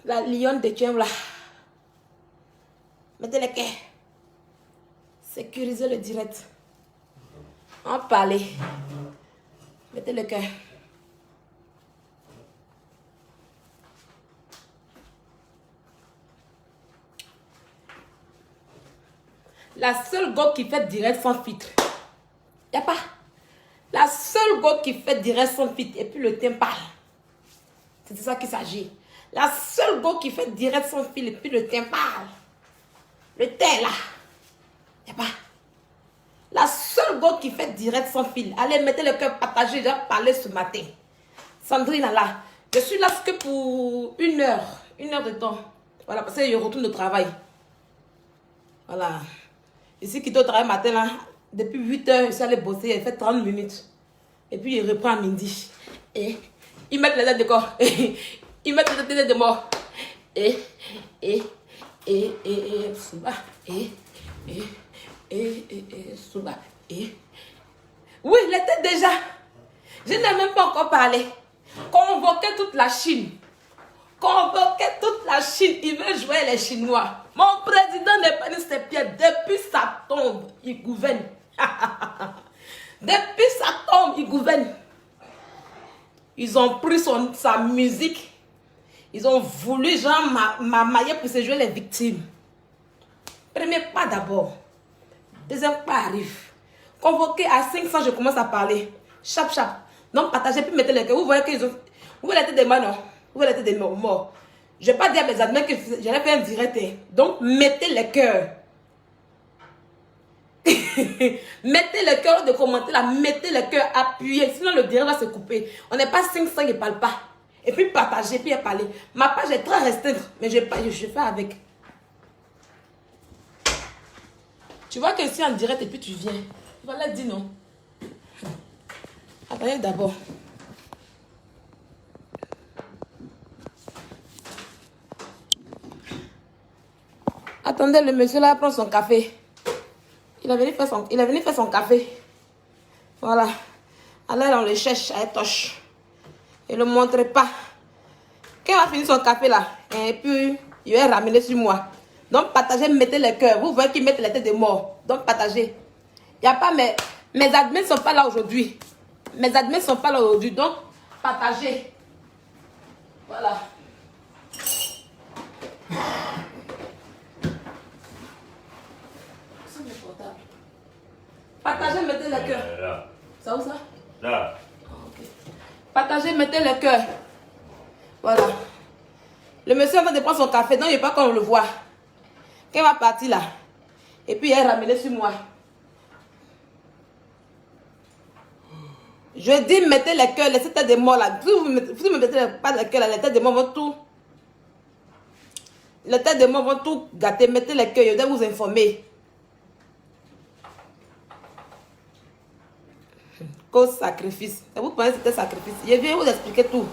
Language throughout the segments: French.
La lionne de Dieu là. Mettez les quais. Sécurisez le direct. En parler. Mettez le cœur. La seule go qui fait direct sans filtre. Y a pas. La seule go qui fait direct sans filtre et puis le teint parle. C'est de ça qu'il s'agit. La seule go qui fait direct sans fil et puis le teint parle. Le teint là. Y a pas. La seule go qui fait direct sans fil. Allez, mettez le cœur partagé. J'ai parlé ce matin. Sandrine là. Je suis là que pour 1 heure. 1 heure de temps. Voilà, parce que je retourne au travail. Voilà. Ici, qui doit travailler matin là. Depuis 8 heures, je suis allé bosser. Il fait 30 minutes. Et puis, il reprend à midi. Et ils mettent les têtes de corps. Ils mettent les têtes de mort. Souba. Souba. Oui, il était déjà. Je n'ai même pas encore parlé. Convoquer toute la Chine. Convoquer toute la Chine. Il veut jouer les Chinois. Mon président n'est pas de ses pieds. Depuis sa tombe, il gouverne. Depuis sa tombe, il gouverne. Ils ont pris sa musique. Ils ont voulu, genre, m'amailler pour se jouer les victimes. Premier pas d'abord. Deuxième pas arrive. Convoqué à 500, je commence à parler. Chap, chap. Donc, partagez, puis mettez les cœurs. Vous voyez qu'ils ont... Vous voyez la tête des morts, non? Vous voyez la tête des morts. Je ne vais pas dire à mes admins que j'allais faire un direct. Donc, mettez les cœurs. Mettez le cœur de commenter là. Mettez le cœur appuyé. Sinon, le direct va se couper. On n'est pas 500, il ne parle pas. Et puis, partagez, puis parler. Ma page est très restreinte, mais je fais avec. Tu vois que si en direct et puis tu viens, tu vas leur dire non. Attendez d'abord. Attendez, le monsieur là prend son café. Il est venu faire son café. Voilà. Alors on le cherche à Etoche. Il ne le montre pas. Quand il a fini son café là, et puis il va ramener sur moi. Donc partagez, mettez les cœurs. Vous voyez qu'ils mettent les têtes de mort. Donc partagez. Il n'y a pas mes admins ne sont pas là aujourd'hui. Mes admins ne sont pas là aujourd'hui. Donc partagez. Voilà. Partagez, mettez les cœurs. Ça où ça? Là. Okay. Partagez, mettez les cœurs. Voilà. Le monsieur est en train de prendre son café. Donc il n'y a pas qu'on le voit. Quand il va partir là. Et puis il est ramené sur moi. Je dis mettez les cœurs, laissez têtes de mort là. Si vous ne mettez pas les cœurs là, les têtes de mort vont tout. Les têtes de mort vont tout gâter. Mettez les cœurs, je vais vous informer. Cause sacrifice. Vous pensez que c'était sacrifice. Je viens vous expliquer tout.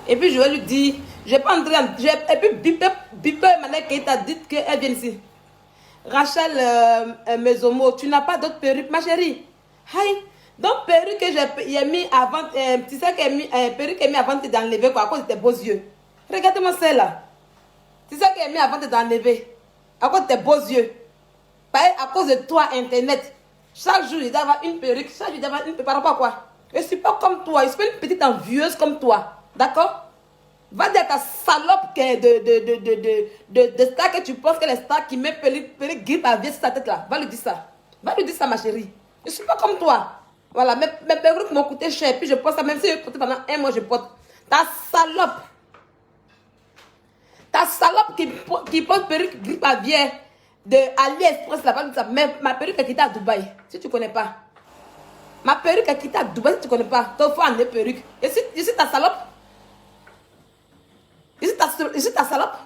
Et puis je vais lui dire, je vais pas entrer en... Et puis Bipe Emmanuel Keita dit qu'elle vient ici. Rachel Mesomo, tu n'as pas d'autre perruque, ma chérie. Aïe. Donc perruque que j'ai mis avant, tu sais que perruque que j'ai mis avant de t'enlever quoi, à cause de tes beaux yeux. Regarde-moi celle-là. Tu sais que j'ai mis avant de t'enlever, à cause de tes beaux yeux. Pas à cause de toi, Internet. Chaque jour, il doit avoir une perruque. Chaque jour, il doit avoir une perruque. Par rapport à quoi? Je ne suis pas comme toi. Je suis pas une petite envieuse comme toi. D'accord? Va dire à ta salope de star que tu penses que les stars qui mettent perruque grippe à vie sur sa tête là. Va lui dire ça. Va lui dire ça, ma chérie. Je ne suis pas comme toi. Voilà, mes perruques m'ont coûté cher. Puis je porte ça, même si je porte pendant 1 mois, je porte. Ta salope. Ta salope qui porte perruque grippe à vie de AliExpress là, mais ma perruque est quittée à Dubaï, si tu ne connais pas. Ma perruque est quittée à Dubaï, si tu ne connais pas. Donc, il faut enlever perruque. Et si ta salope. Ici ta salope.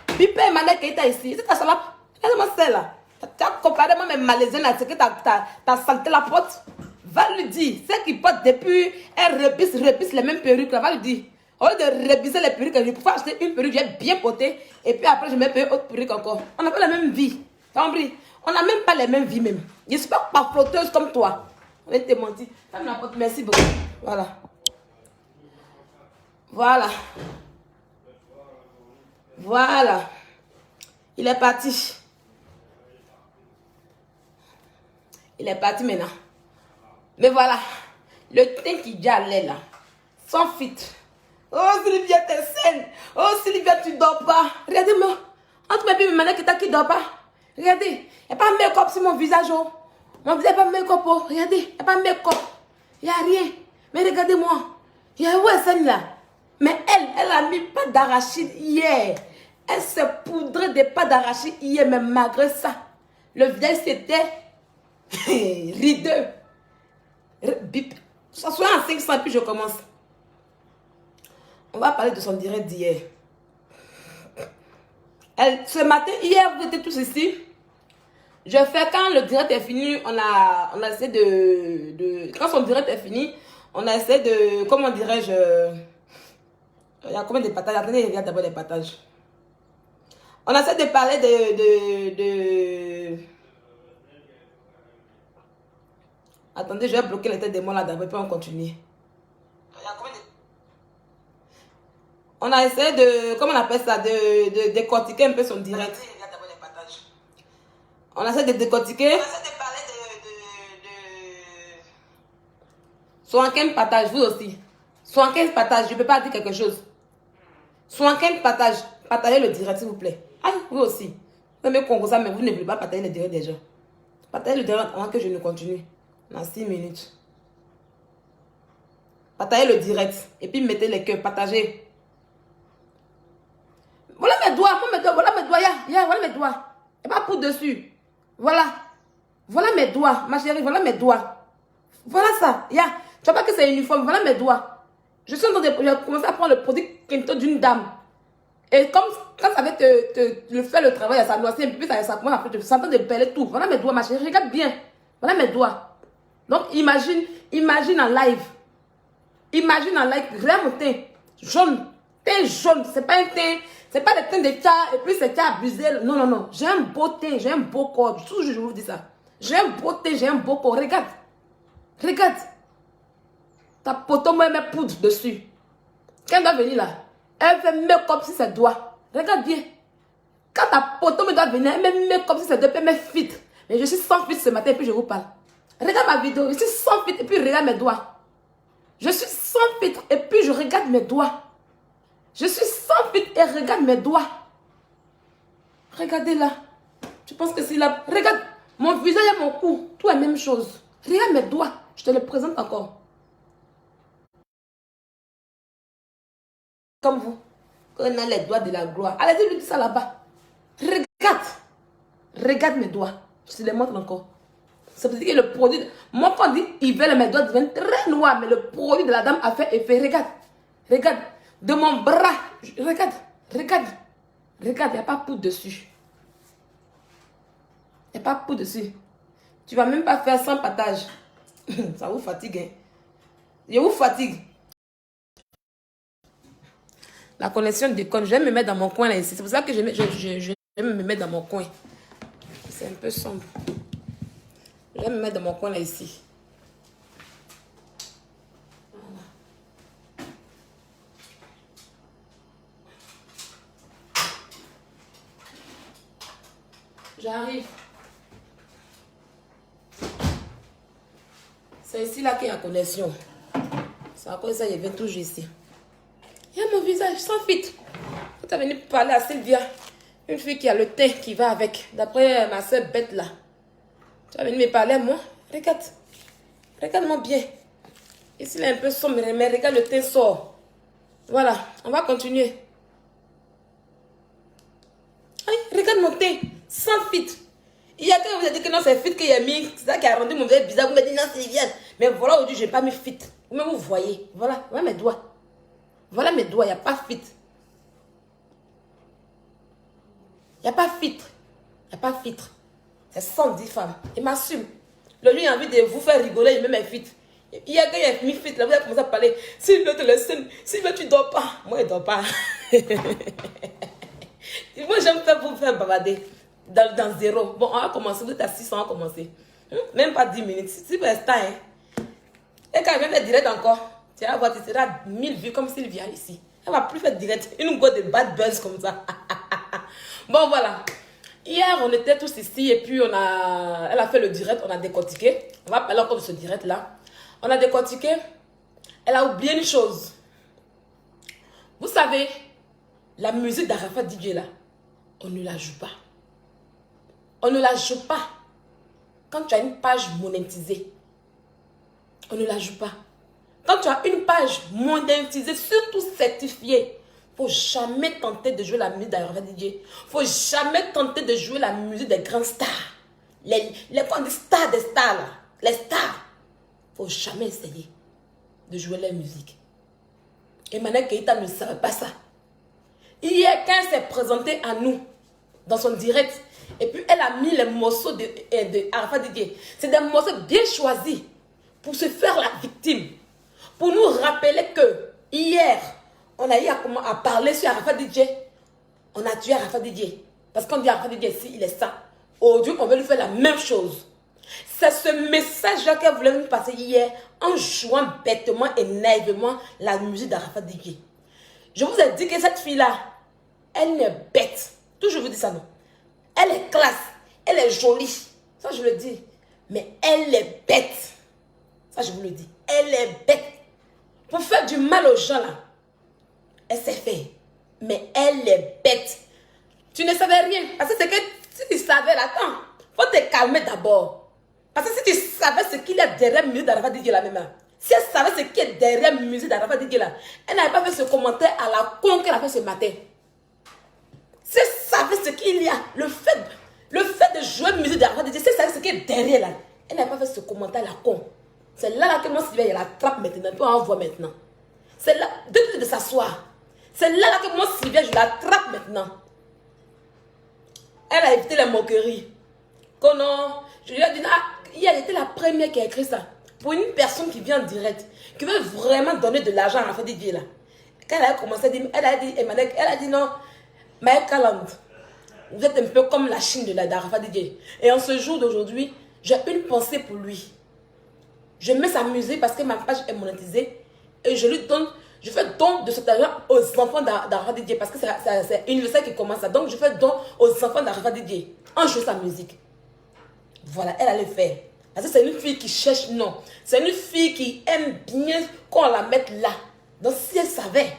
Pipe Emmanuel Keita ici. Ici ta salope. Regarde-moi celle-là. Tu as comparé moi mes malaisiens à ce que ta santé la porte. Va lui dire. Celle qui porte depuis, elle rebisse les mêmes perruques là. Va lui dire. Au lieu de rebiser les perruques, je peux acheter une perruque, j'ai bien porté. Et puis après, je mets une autre perruque encore. On n'a pas la même vie. Tu as compris? On n'a même pas les mêmes vies même. Je ne suis pas flotteuse comme toi. On va te mentir. Femme la porte, merci beaucoup. Voilà. Voilà. Voilà. Il est parti. Il est parti maintenant. Mais voilà. Le teint qui déjà allait là. Sans fit. Oh Sylvia, t'es saine. Oh Sylvia, tu dors pas. Regardez-moi. Entre mes pieds, mes manettes qui dort pas. Regardez. Il n'y a pas de make-up sur mon visage. Oh. Mon visage n'a pas de make-up. Oh. Regardez. Il n'y a pas de make-up. Il n'y a rien. Mais regardez-moi. Il y a où est celle là? Mais elle a mis pas d'arachide hier. Elle s'est poudrée des pâtes d'arachide hier. Mais malgré ça, le visage c'était rideux. Bip. Ça soit en 500 puis je commence. On va parler de son direct d'hier. Ce matin, hier, vous étiez tous ici. Je fais quand le direct est fini, on a essayé quand son direct est fini, on a essayé de, comment dirais-je, il y a combien de partages? Attendez, regarde d'abord les partages. On a essayé de parler Attendez, je vais bloquer les têtes des mots là d'abord, puis on continue. On a essayé de, comment on appelle ça, de décortiquer un peu son direct. On essaie de décortiquer. On essaie de parler de 75 partages, vous aussi. 75 partages, je ne peux pas dire quelque chose. 75 partages, partagez le direct s'il vous plaît. Ah, vous aussi. Vous aimez qu'on ça, mais vous ne voulez pas partager le direct des gens. Partagez le direct avant que je ne continue. Dans 6 minutes. Partagez le direct. Et puis mettez les cœurs, partagez. Voilà mes doigts, voilà mes doigts, voilà mes doigts. Et pas pour dessus. Voilà. Voilà mes doigts, ma chérie, voilà mes doigts. Voilà ça, tu vois pas que c'est uniforme, voilà mes doigts. Je suis en train de commencer à prendre le produit d'une dame. Et comme quand ça va te faire le travail, ça doit un peu plus, ça commence à te sentir de peler tout. Voilà mes doigts, ma chérie, regarde bien. Voilà mes doigts. Donc imagine en live. Imagine en live, regarde mon teint jaune. Teint jaune, c'est pas un teint, c'est pas le teint de tcha, et puis c'est tcha abusé. Non, non, non. J'ai un beau teint, j'ai un beau corps. Toujours je vous dis ça. J'ai un beau teint, j'ai un beau corps. Regarde. Regarde. Ta poteau me met poudre dessus. Quand elle doit venir là, elle fait make-up sur ses doigts. Regarde bien. Quand ta poteau me doit venir, elle met make-up sur ses doigts, elle met fit. Mais je suis sans fit ce matin et puis je vous parle. Regarde ma vidéo, je suis sans fit et puis regarde mes doigts. Je suis sans fit et puis je regarde mes doigts. Je suis sans fit et regarde mes doigts. Regardez là. Tu penses que c'est là. Regarde mon visage et mon cou. Tout est la même chose. Regarde mes doigts. Je te le présente encore. Comme vous. Quand on a les doigts de la gloire. Allez-y, lui dis ça là-bas. Regarde. Regarde mes doigts. Je te les montre encore. Ça veut dire que le produit. Moi, quand on dit ils veulent, mes doigts deviennent très noirs. Mais le produit de la dame a fait effet. Regarde. Regarde. De mon bras. Regarde. Regarde. Regarde. Il n'y a pas de poudre dessus. Il n'y a pas de poudre dessus. Tu ne vas même pas faire 100 partages. Ça vous fatigue. Hein? Je vous fatigue. La connexion déconne. Je vais me mettre dans mon coin là ici. C'est pour ça que je vais me mettre dans mon coin. C'est un peu sombre. Je vais me mettre dans mon coin là ici. Voilà. J'arrive. C'est ici là qu'il y a connexion. C'est à cause de ça je viens toujours ici. Il y a mon visage sans fit. Quand tu es venu parler à Sylvia, une fille qui a le teint qui va avec, d'après ma soeur bête là. Tu es venu me parler à moi. Regarde. Regarde-moi bien. Ici il est un peu sombre, mais regarde le teint sort. Voilà, on va continuer. Aïe, regarde mon teint, sans fit. Il y a quelqu'un qui vous a dit que non, c'est fit qu'il y a mis. C'est ça qui a rendu mon visage bizarre. Vous me dites non, c'est Viviane. Mais voilà, aujourd'hui, je n'ai pas mis fit. Mais vous voyez. Voilà, voilà mes doigts. Voilà mes doigts, il n'y a pas fit. Il n'y a pas filtre. Il n'y a pas filtre. C'est 110 femmes. Il m'assume. Le jour, il a envie de vous faire rigoler, il met mes filtres. Il y a quelqu'un qui a mis filtre. Là, vous avez commencé à parler. S'il veut te laisser, s'il veut, tu ne dors pas. Moi, je ne dors pas. Moi, j'aime vous faire bavarder. Dans zéro. Bon, on va commencer. Vous êtes à 600, on va commencer. Même pas 10 minutes. Si vous restez, hein. Et quand je vais faire direct encore, tu vas voir, tu seras 1000 vues comme Sylvia ici. Elle va plus faire direct. Une go de bad buzz comme ça. Bon, voilà. Hier, on était tous ici et puis elle a fait le direct, on a décortiqué. On va parler encore de ce direct-là. On a décortiqué. Elle a oublié une chose. Vous savez, la musique d'Arafat DJ là, on ne la joue pas. On ne la joue pas. Quand tu as une page monétisée, on ne la joue pas. Quand tu as une page monétisée, surtout certifiée, il ne faut jamais tenter de jouer la musique d'Arafat DJ. Il ne faut jamais tenter de jouer la musique des grands stars. Les stars des stars là. Les stars. Il ne faut jamais essayer de jouer la musique. Emmanuel Keïta ne savait pas ça. Hier, quand elle s'est présentée à nous, dans son direct, et puis elle a mis les morceaux de Arafat DJ. C'est des morceaux bien choisis pour se faire la victime. Pour nous rappeler que hier, on a eu à parler sur Arafat DJ. On a tué Arafat DJ. Parce qu'on dit Arafat DJ, si il est ça. Aujourd'hui, on veut lui faire la même chose. C'est ce message-là qu'elle voulait nous passer hier en jouant bêtement et naïvement la musique d'Arafat DJ. Je vous ai dit que cette fille-là, elle est bête. Toujours je vous dis ça, non? Elle est classe, elle est jolie. Ça, je le dis. Mais elle est bête. Ça, je vous le dis. Elle est bête. Pour faire du mal aux gens, là, elle sait faire. Mais elle est bête. Tu ne savais rien. Parce que c'est que si tu savais, là, attends, faut te calmer d'abord. Parce que si tu savais ce qu'il y a derrière la musique d'Arafat DJ là même, si elle savait ce qu'il y a derrière la musique d'Arafat DJ là, elle n'avait pas fait ce commentaire à la con qu'elle a fait ce matin. Si elle savait ce qu'il y a, le fait de jouer la musique d'Arafat DJ, si elle savait ce qu'il y a derrière là, elle n'avait pas fait ce commentaire à la con. C'est là que moi Sylvia, il la trappe maintenant, puis on envoie maintenant. C'est là, de s'asseoir. C'est là que moi Sylvia, je la trappe maintenant. Elle a évité les moqueries. Que non, je lui ai dit, elle était la première qui a écrit ça. Pour une personne qui vient en direct, qui veut vraiment donner de l'argent à Arafat DJ là. Quand elle a commencé à dire, elle a dit non, Maëlle Kaland, vous êtes un peu comme la Chine de d'Arafat DJ. Et en ce jour d'aujourd'hui, j'ai une pensée pour lui. Je mets sa musique parce que ma page est monétisée et je lui donne, je fais don de cet argent aux enfants d'Arafat DJ parce que c'est universel qui commence ça. Donc je fais don aux enfants d'Arafat DJ en jouant sa musique. Voilà, elle allait faire. Parce que c'est une fille qui cherche, non. C'est une fille qui aime bien qu'on la mette là. Donc si elle savait,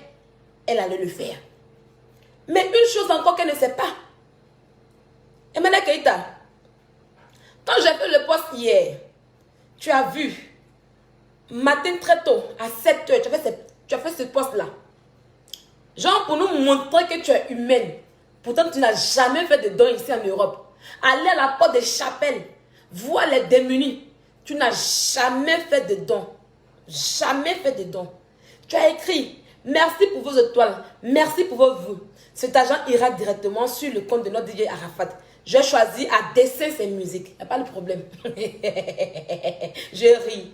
elle allait le faire. Mais une chose encore qu'elle ne sait pas. Emmanuel Keïta, quand j'ai fait le post hier, tu as vu, matin très tôt, à 7 h, tu as fait ce post-là. Genre pour nous montrer que tu es humaine. Pourtant, tu n'as jamais fait de dons ici en Europe. Aller à la porte des chapelles, voir les démunis. Tu n'as jamais fait de dons. Jamais fait de dons. Tu as écrit, merci pour vos étoiles, merci pour vos vues. Cet argent ira directement sur le compte de notre DJ Arafat. J'ai choisi à dessin ses musiques. Il n'y a pas de problème. Je ris.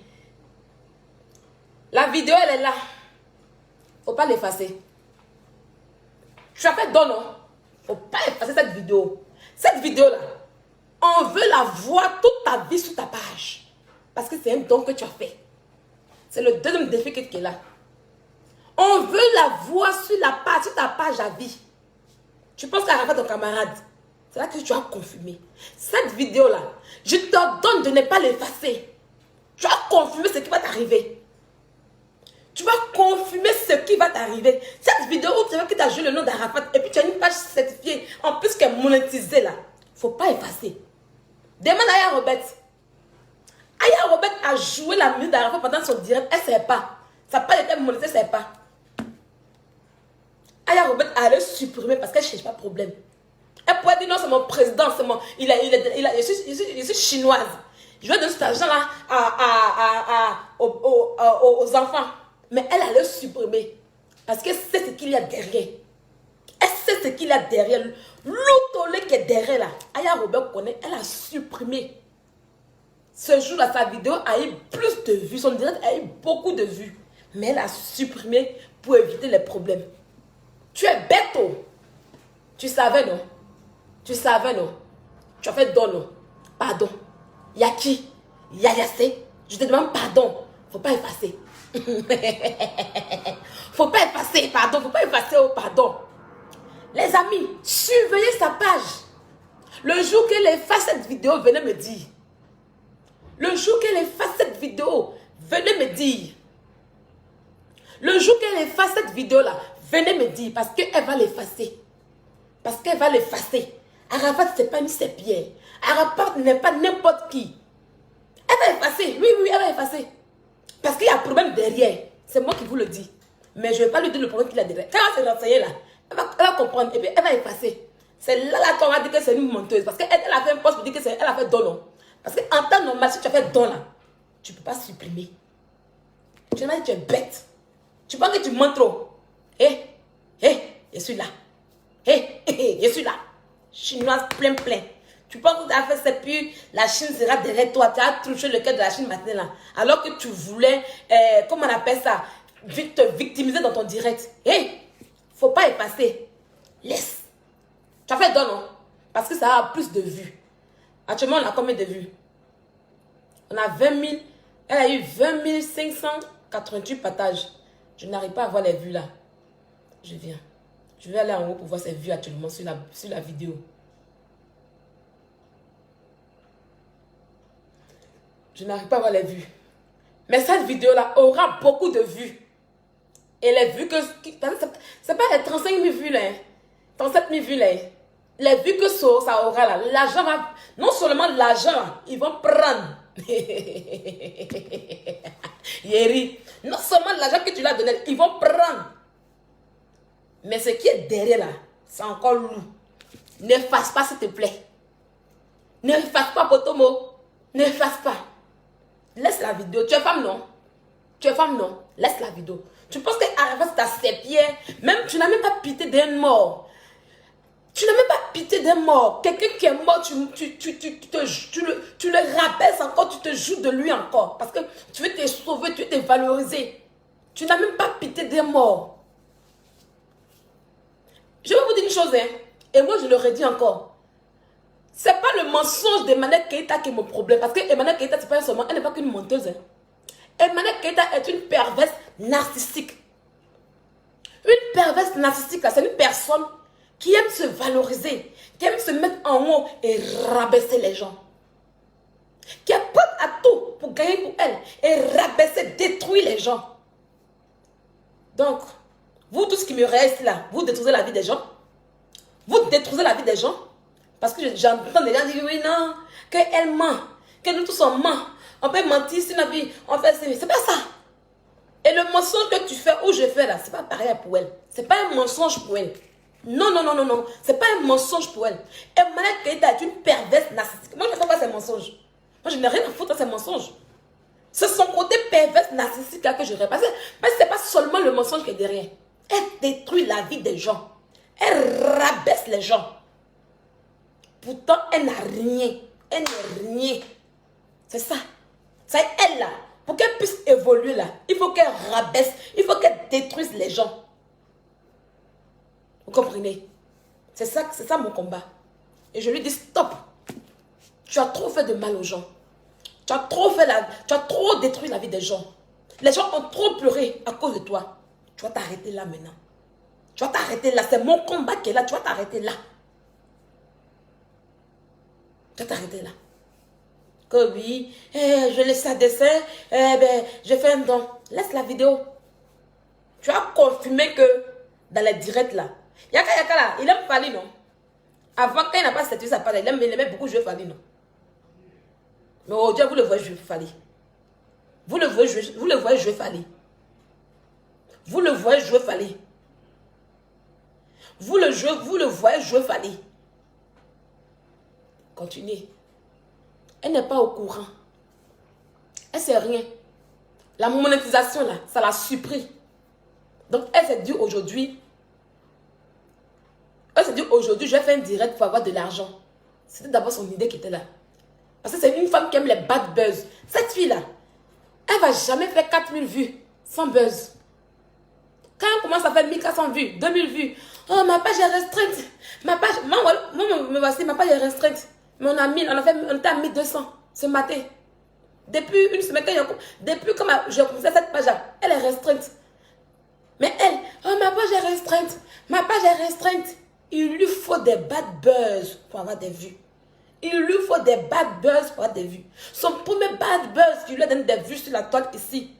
La vidéo, elle est là. Faut pas l'effacer. Tu as fait don, non? Faut pas effacer cette vidéo. Cette vidéo-là, on veut la voir toute ta vie sur ta page. Parce que c'est un don que tu as fait. C'est le deuxième défi qui est là. On veut la voir sur ta page à vie. Tu penses qu'à ton camarade, c'est là que tu as confirmé. Cette vidéo-là, je t'ordonne de ne pas l'effacer. Tu as confirmé ce qui va t'arriver. Tu vas confirmer ce qui va t'arriver. Cette vidéo où tu vois que tu as joué le nom d'Arafat et puis tu as une page certifiée, en plus qu'elle est monétisée là. Il ne faut pas effacer. Demande à Aya Robert. Aya Robert a joué la musique d'Arafat pendant son direct. Elle ne sait pas. Ça n'a pas été monétisé, elle ne sait pas. Aya Robert a le supprimer parce qu'elle ne cherche pas de problème. Elle pourrait dire non, c'est mon président, c'est mon. Je suis chinoise. Je vais donner cet argent-là aux enfants. Mais elle a le supprimer. Parce qu'elle sait ce qu'il y a derrière. Elle sait ce qu'il y a derrière. L'autorité qui est derrière là. Aya Robert connaît, elle a supprimé. Ce jour-là, sa vidéo a eu plus de vues. Son direct a eu beaucoup de vues. Mais elle a supprimé pour éviter les problèmes. Tu es bête, oh. Tu savais, non? Tu savais, non? Tu as fait don, non? Pardon. Y'a qui? Y'a Yassé. Je te demande pardon. Faut pas effacer. Faut pas effacer, pardon, faut pas effacer, oh, pardon. Les amis, surveillez sa page. Le jour qu'elle efface cette vidéo, venez me dire. Le jour qu'elle efface cette vidéo, venez me dire. Le jour qu'elle efface cette vidéo-là, venez me dire, parce qu'elle va l'effacer. Parce qu'elle va l'effacer. Arafat, c'est pas une Pierre. Arafat n'est pas n'importe qui. Elle va effacer. Oui, oui, elle va effacer. Parce qu'il y a un problème derrière. C'est moi qui vous le dis. Mais je ne vais pas lui dire le problème qu'il a derrière. Quand elle va se renseigner là, elle va comprendre. Et puis elle va effacer. C'est là qu'on va dire que c'est une menteuse. Parce qu'elle a fait un poste pour dire qu'elle a fait don. Non. Parce qu'en temps normal, si tu as fait don là, tu ne peux pas supprimer. Tu m'as dit tu es bête. Tu penses que tu mens trop. Je suis là. Je suis là. Chinoise plein. Tu penses que tu as fait ça, puis la Chine sera derrière toi. Tu as touché le cœur de la Chine maintenant là. Alors que tu voulais, comment on appelle ça, te victimiser dans ton direct. Faut pas effacer. Laisse. Tu as fait don, non? Parce que ça a plus de vues. Actuellement, on a combien de vues? On a 20 000. Elle a eu 20 588 partages. Je n'arrive pas à voir les vues là. Je viens. Je vais aller en haut pour voir ses vues actuellement sur la vidéo. Je n'arrive pas à voir les vues. Mais cette vidéo-là aura beaucoup de vues. Et les vues que... C'est pas les 35 000 vues là. 37 000 vues là. Les vues que ça aura là. L'argent va... Non seulement l'argent, ils vont prendre. Yeri. Non seulement l'argent que tu l'as donné, ils vont prendre. Mais ce qui est derrière là, c'est encore lourd. N'efface pas s'il te plaît. N'efface pas Potomo. N'efface pas. Laisse la vidéo. Tu es femme, non? Tu es femme, non? Laisse la vidéo. Tu penses qu'Arafat t'a sépié? Même, tu n'as même pas pitié d'un mort. Tu n'as même pas pitié d'un mort. Quelqu'un qui est mort, tu le rabaisses encore, tu te joues de lui encore. Parce que tu veux te sauver, tu veux te valoriser. Tu n'as même pas pitié d'un mort. Je vais vous dire une chose, hein. Et moi, je le redis encore. C'est pas le mensonge d'Emmanuel Keita qui est mon problème. Parce que Emmanuel Keita, c'est pas seulement, elle n'est pas qu'une menteuse. Hein. Emmanuel Keita est une perverse narcissique. Une perverse narcissique, c'est une personne qui aime se valoriser, qui aime se mettre en haut et rabaisser les gens. Qui est prête à tout pour gagner pour elle et rabaisser, détruire les gens. Donc, vous, tout ce qui me reste là, vous détruisez la vie des gens. Vous détruisez la vie des gens. Parce que j'entends des gens dire, oui, non, qu'elle ment, que nous tous on ment. On peut mentir sur notre vie, on fait ça. C'est pas ça. Et le mensonge que tu fais ou je fais là, c'est pas pareil pour elle. C'est pas un mensonge pour elle. Non, non, non, non, non. C'est pas un mensonge pour elle. Emmanuel Keita est une perverse narcissique. Moi, je ne sais pas ces mensonges. Moi, je n'ai rien à foutre de ces mensonges. C'est son côté perverse narcissique là que je repasse. Mais ce n'est pas seulement le mensonge qui est derrière. Elle détruit la vie des gens. Elle rabaisse les gens. Pourtant, elle n'a rien. Elle n'est rien. C'est ça. C'est elle là. Pour qu'elle puisse évoluer là, il faut qu'elle rabaisse. Il faut qu'elle détruise les gens. Vous comprenez? C'est ça mon combat. Et je lui dis stop. Tu as trop fait de mal aux gens. Tu as trop détruit la vie des gens. Les gens ont trop pleuré à cause de toi. Tu vas t'arrêter là maintenant. Tu vas t'arrêter là. C'est mon combat qui est là. Tu vas t'arrêter là. Tu vas t'arrêter là. Que oui, je laisse ça dessin. Je fais un don. Laisse la vidéo. Tu as confirmé que dans les directs là, Yaka là, il aime Fali, non? Avant, quand il n'a pas statué sa part, il aimait beaucoup jouer Fali, non? Mais aujourd'hui, vous le voyez jouer Fali. Vous le voyez jouer Fali. Vous le voyez jouer Fali. Vous le voyez jouer Fali. Continuez. Elle n'est pas au courant. Elle ne sait rien. La monétisation, là, ça l'a surpris. Donc, elle s'est dit aujourd'hui, je vais faire un direct pour avoir de l'argent. C'était d'abord son idée qui était là. Parce que c'est une femme qui aime les bad buzz. Cette fille-là, elle ne va jamais faire 4000 vues sans buzz. Quand elle commence à faire 1400 vues, 2000 vues, oh, ma page est restreinte. Ma page, ma page est restreinte. Mais on était à 1200 ce matin. Depuis une semaine, depuis que j'ai commencé cette page-là, elle est restreinte. Mais elle, oh, ma page est restreinte. Ma page est restreinte. Il lui faut des bad buzz pour avoir des vues. Il lui faut des bad buzz pour avoir des vues. Son premier bad buzz qui lui a donné des vues sur la toile ici,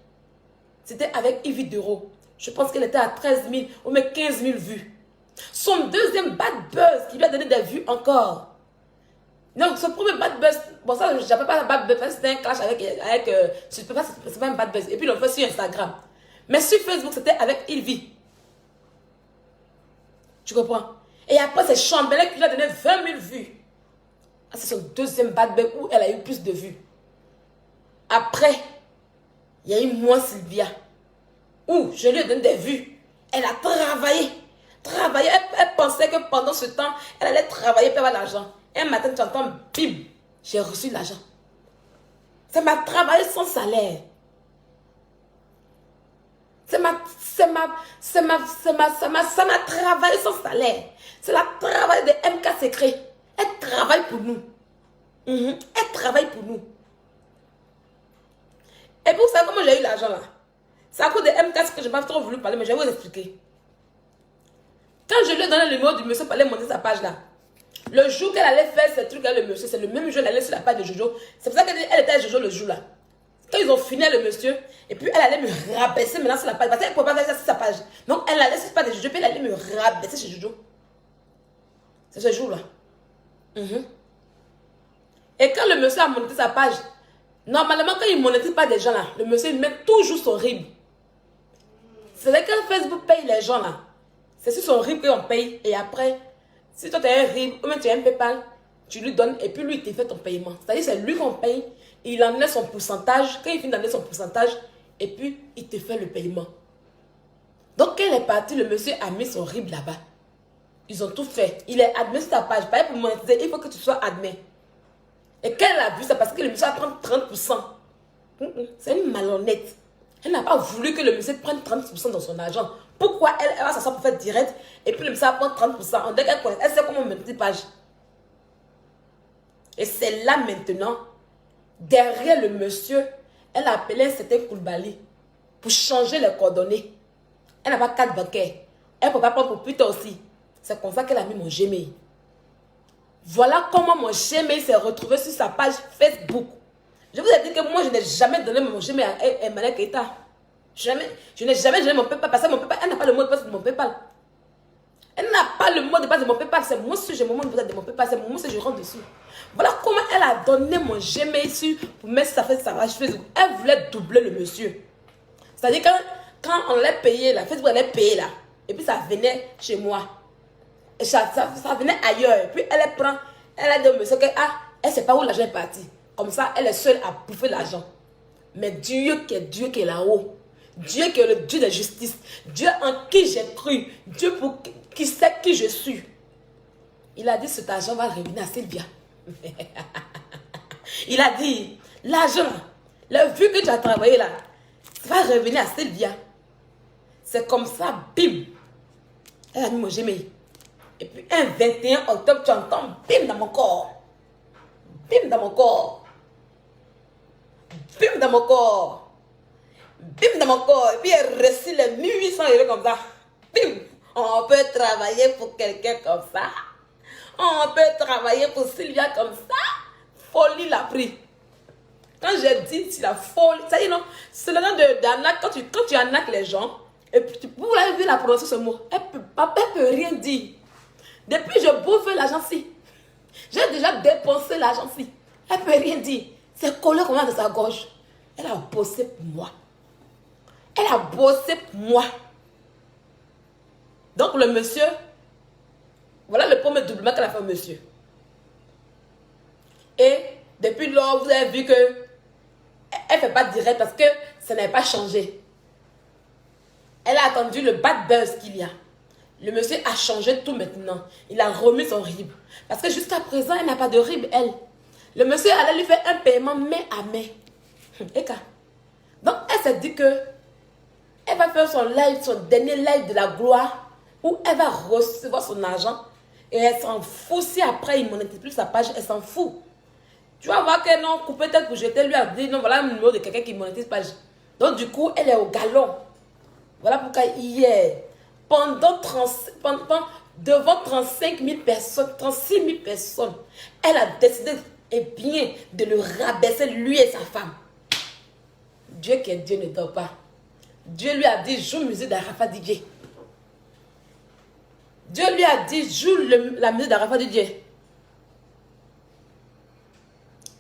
c'était avec Yves Duro. Je pense qu'elle était à 13 000 ou même 15 000 vues. Son deuxième bad buzz qui lui a donné des vues encore. Donc, son premier bad buzz, bon, ça, je n'appelle pas un bad buzz, c'était un clash c'est pas un bad buzz. Et puis, il l'a fait sur Instagram. Mais sur Facebook, c'était avec Yves. Tu comprends? Et après, c'est Chambelin qui lui a donné 20 000 vues. Ah, c'est son deuxième bad buzz où elle a eu plus de vues. Après, il y a eu moi, Sylvia, où je lui ai donné des vues. Elle a travaillé. Elle pensait que pendant ce temps, elle allait travailler pour avoir l'argent. Un matin, tu entends, bim, j'ai reçu l'argent. Ça m'a travaillé sans salaire. Ça m'a travaillé sans salaire. C'est la travail de MK Secret. Elle travaille pour nous. Elle travaille pour nous. Et pour ça, comment j'ai eu l'argent là? C'est à cause de MK Secret que je n'ai pas trop voulu parler, mais je vais vous expliquer. Quand je lui ai donné le numéro du monsieur pour aller monter sa page là, le jour qu'elle allait faire ce truc avec le monsieur, c'est le même jour qu'elle allait sur la page de Jojo. C'est pour ça qu'elle était à Jojo le jour là. Quand ils ont fini le monsieur, et puis elle allait me rabaisser maintenant sur la page. Parce qu'elle ne pouvait pas faire ça sur sa page. Donc elle allait sur la page de Jojo, puis elle allait me rabaisser chez Jojo. C'est ce jour là. Et quand le monsieur a monétisé sa page, normalement quand il ne monétise pas des gens là, le monsieur il met toujours son RIB. C'est vrai que Facebook paye les gens là. C'est sur son RIB qu'on paye. Et après, si toi tu as un RIB ou même tu as un PayPal, tu lui donnes et puis lui il te fait ton paiement. C'est-à-dire c'est lui qu'on paye, il en met son pourcentage. Quand il finit d'en mettre son pourcentage, et puis il te fait le paiement. Donc quand elle est partie, le monsieur a mis son RIB là-bas. Ils ont tout fait. Il est admis sur ta page. Pareil pour monétiser, il faut que tu sois admis. Et quand elle a vu ça, parce que le monsieur va prendre 30%. C'est une malhonnête. Elle n'a pas voulu que le monsieur prenne 30% dans son argent. Pourquoi elle va s'asseoir pour faire direct et puis le monsieur va prendre 30%? On dit elle sait comment monétiser page. Et c'est là maintenant, derrière le monsieur, elle a appelé un certain Koulibaly pour changer les coordonnées. Elle n'a pas carte bancaire. Elle ne peut pas prendre pour plus tard aussi. C'est comme ça qu'elle a mis mon Gmail. Voilà comment mon Gmail s'est retrouvé sur sa page Facebook. Je vous ai dit que moi, je n'ai jamais donné mon Gmail à Emmanuel Keita. Jamais. Je n'ai jamais donné mon PayPal parce que mon PayPal, elle n'a pas le mot de passe de mon PayPal. Elle n'a pas le mot de passe de mon PayPal. C'est moi si j'ai mon mot de passe de mon PayPal. C'est moi si je rentre dessus. Voilà comment elle a donné mon Gmail pour mettre sa page Facebook. Elle voulait doubler le monsieur. C'est-à-dire quand on allait payer là, Facebook allait payer là. Et puis ça venait chez moi. Et ça venait ailleurs. Et puis elle prend, elle a dit au monsieur que elle ne sait pas où l'argent est parti. Comme ça, elle est seule à bouffer l'argent. Mais Dieu qui est là-haut, Dieu qui est le Dieu de justice, Dieu en qui j'ai cru, Dieu pour qui sait qui je suis. Il a dit cet argent va revenir à Sylvia. Il a dit, l'argent, la vue que tu as travaillé là, ça va revenir à Sylvia. C'est comme ça, bim. Elle a mis mon Gmail. Et puis un 21 octobre, tu entends, bim dans mon corps. Bim dans mon corps. Bim dans mon corps. Bim dans mon corps. Et puis elle reçut les 1800 € comme ça. Bim. On peut travailler pour quelqu'un comme ça. On peut travailler pour Sylvia comme ça. Folie l'a pris. Quand j'ai dit c'est la folie, ça y est non, c'est le nom d'arnaque. Quand tu arnaques les gens, et puis vous l'avez vu la prononcer ce mot, elle peut rien dire. Depuis je bouffe l'argent-ci. J'ai déjà dépensé l'argent-ci. Elle peut rien dire. C'est collé comme ça de sa gorge. Elle a bossé pour moi. Elle a bossé pour moi. Donc le monsieur, voilà le premier doublement qu'elle a fait au monsieur. Et depuis lors, vous avez vu que elle ne fait pas direct parce que ça n'avait pas changé. Elle a attendu le bad buzz qu'il y a. Le monsieur a changé tout maintenant. Il a remis son RIB. Parce que jusqu'à présent, elle n'a pas de RIB, elle. Le monsieur allait lui faire un paiement main à main. Donc, elle s'est dit que elle va faire son live, son dernier live de la gloire, où elle va recevoir son argent. Et elle s'en fout. Si après, il ne monétise plus sa page, elle s'en fout. Tu vas voir qu'elle non, coupé tête pour jeter, lui a dit non, voilà le numéro de quelqu'un qui monétise pas. Donc du coup, elle est au galon. Voilà pourquoi hier, devant 35 000 personnes, 36 000 personnes, elle a décidé et bien de le rabaisser lui et sa femme. Dieu qui est Dieu ne dort pas. Dieu lui a dit joue musique d'Arafat DJ. Dieu lui a dit joue la musique d'Arafat DJ.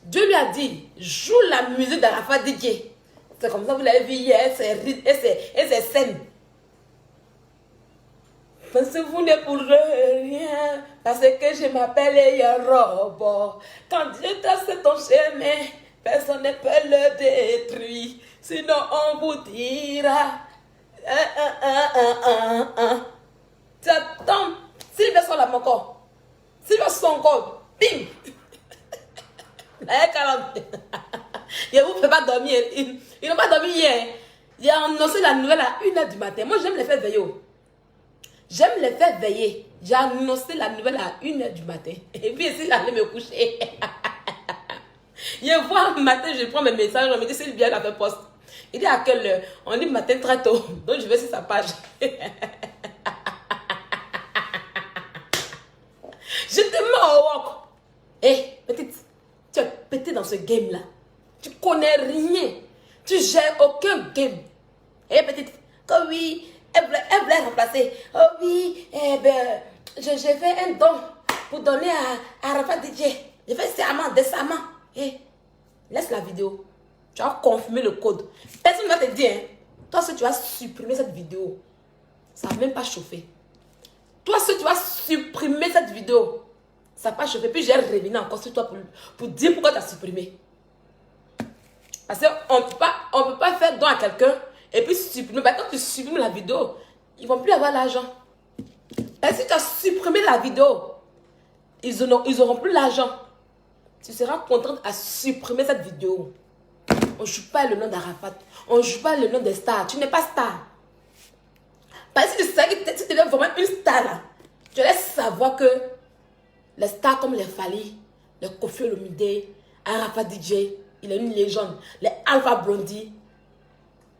Dieu lui a dit joue la musique d'Arafat DJ. C'est comme ça vous l'avez vu hier, et c'est scène. Parce que vous ne pourrez rien, parce que je m'appelle Yarobo. Quand Dieu trace ton chemin, personne ne peut le détruire. Sinon on vous dira. Tu attends. S'il veut son la mon corps. S'il veut son corps. Bim. Je ne vous fais pas dormir. Ils n'ont pas dormi hier. J'ai annoncé la nouvelle à 1h du matin. Moi j'aime les faire veiller. J'aime les faire veiller. J'ai annoncé la nouvelle à 1h du matin. Et puis ici, j'allais me coucher. Je vois un matin, je prends mes messages, on me dit c'est bien la fait poste. Il dit à quelle heure? On dit matin très tôt. Donc je vais sur sa page. Je te mets au walk. Hé, petite, tu es pété dans ce game-là. Tu connais rien. Tu gères aucun game. Hé, petite, comme oui, elle voulait remplacer. Oh oui, eh ben, j'ai fait un don pour donner à Arafat DJ. J'ai fait serment, décemment. Hé, laisse la vidéo. Tu as confirmé le code. Personne ne va te dire, hein. Toi, si tu vas supprimer cette vidéo, ça ne va même pas chauffer. Toi, si tu vas supprimer cette vidéo, ça va pas chauffer. Puis j'ai revenu encore sur toi pour dire pourquoi tu as supprimé. Parce qu'on ne peut pas faire don à quelqu'un et puis supprimer. Bah, quand tu supprimes la vidéo, ils ne vont plus avoir l'argent. Et si tu as supprimé la vidéo, ils n'auront plus l'argent. Tu seras contente à supprimer cette vidéo. On ne joue pas le nom d'Arafat. On ne joue pas le nom des stars. Tu n'es pas star. Parce que tu sais que si tu es vraiment une star là, tu laisses savoir que les stars comme les Fali, les Koffi Olomide, Arafat DJ, il est une légende, les Alpha Blondie,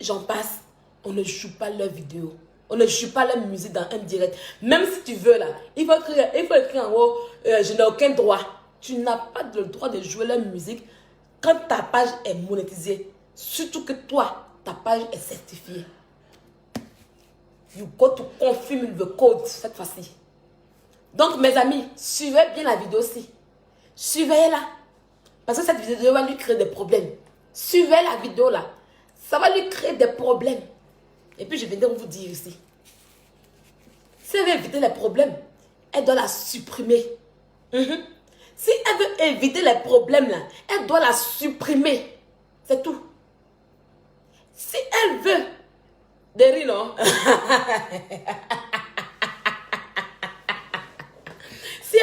j'en passe, on ne joue pas leurs vidéos. On ne joue pas leur musique dans un direct. Même si tu veux là, il faut écrire en haut, je n'ai aucun droit. Tu n'as pas le droit de jouer leur musique quand ta page est monétisée. Surtout que toi, ta page est certifiée. You go to confirm the code cette fois-ci. Donc mes amis, suivez bien la vidéo aussi. Suivez-la. Parce que cette vidéo va lui créer des problèmes. Suivez la vidéo là. Ça va lui créer des problèmes. Et puis je viendrai vous dire ici. Si elle veut éviter les problèmes, elle doit la supprimer. Si elle veut éviter les problèmes là, elle doit la supprimer. C'est tout. Si elle veut des rires, non? si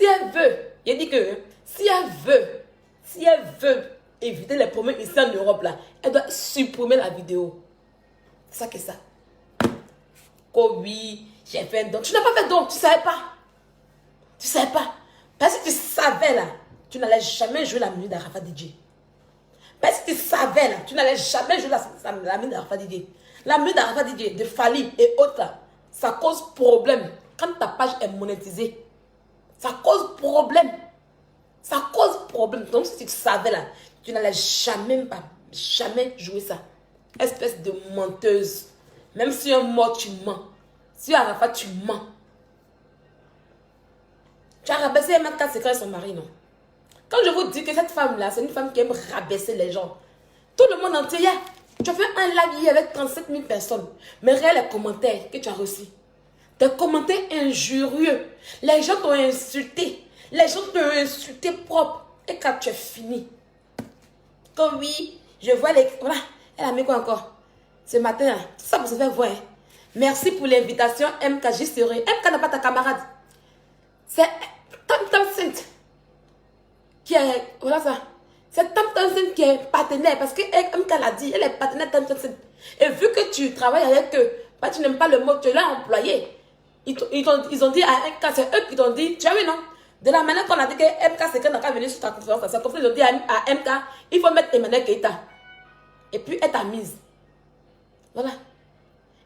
elle veut, il dit que si elle veut éviter les problèmes ici en Europe là, elle doit supprimer la vidéo. C'est ça que ça. Oh oui, j'ai fait un don. Tu n'as pas fait don, tu ne savais pas. Tu ne savais pas. Parce que tu savais là, tu n'allais jamais jouer la musique d'Arafat DJ. Parce que tu savais là, tu n'allais jamais jouer la musique d'Arafat DJ. La musique d'Arafat DJ, de Fali et autres là, ça cause problème. Quand ta page est monétisée, ça cause problème. Ça cause problème. Donc si tu savais là, tu n'allais jamais jouer ça. Espèce de menteuse. Même si un mort, tu mens. Si Arafat, tu mens. Tu as rabaissé M4 secret à son mari, non? Quand je vous dis que cette femme-là, c'est une femme qui aime rabaisser les gens. Tout le monde entier, tu as fait un live hier avec 37 000 personnes. Mais regarde les commentaires que tu as reçus. Des commentaires injurieux. Les gens t'ont insulté. Les gens t'ont insulté propre. Et quand tu es fini. Comme oui, je vois les... Voilà. Elle a mis quoi encore? Ce matin, là, ça vous fait voir. Merci pour l'invitation, MK. J'y serai. MK n'a pas ta camarade. C'est Tam Tam Saint qui est... Voilà ça. C'est Tam Tam Saint qui est partenaire. Parce que MK l'a dit, elle est partenaire Tam Tam Saint. Et vu que tu travailles avec eux, bah, tu n'aimes pas le mot, tu l'as employé. Ils ont dit à MK, c'est eux qui t'ont dit, tu as vu non? De la manière qu'on a dit que MK c'est n'a qu'à venir sur ta conférence, sa conférence, ils ont dit à MK, il faut mettre Emmanuel Keïta. Et puis elle t'a mise. Voilà.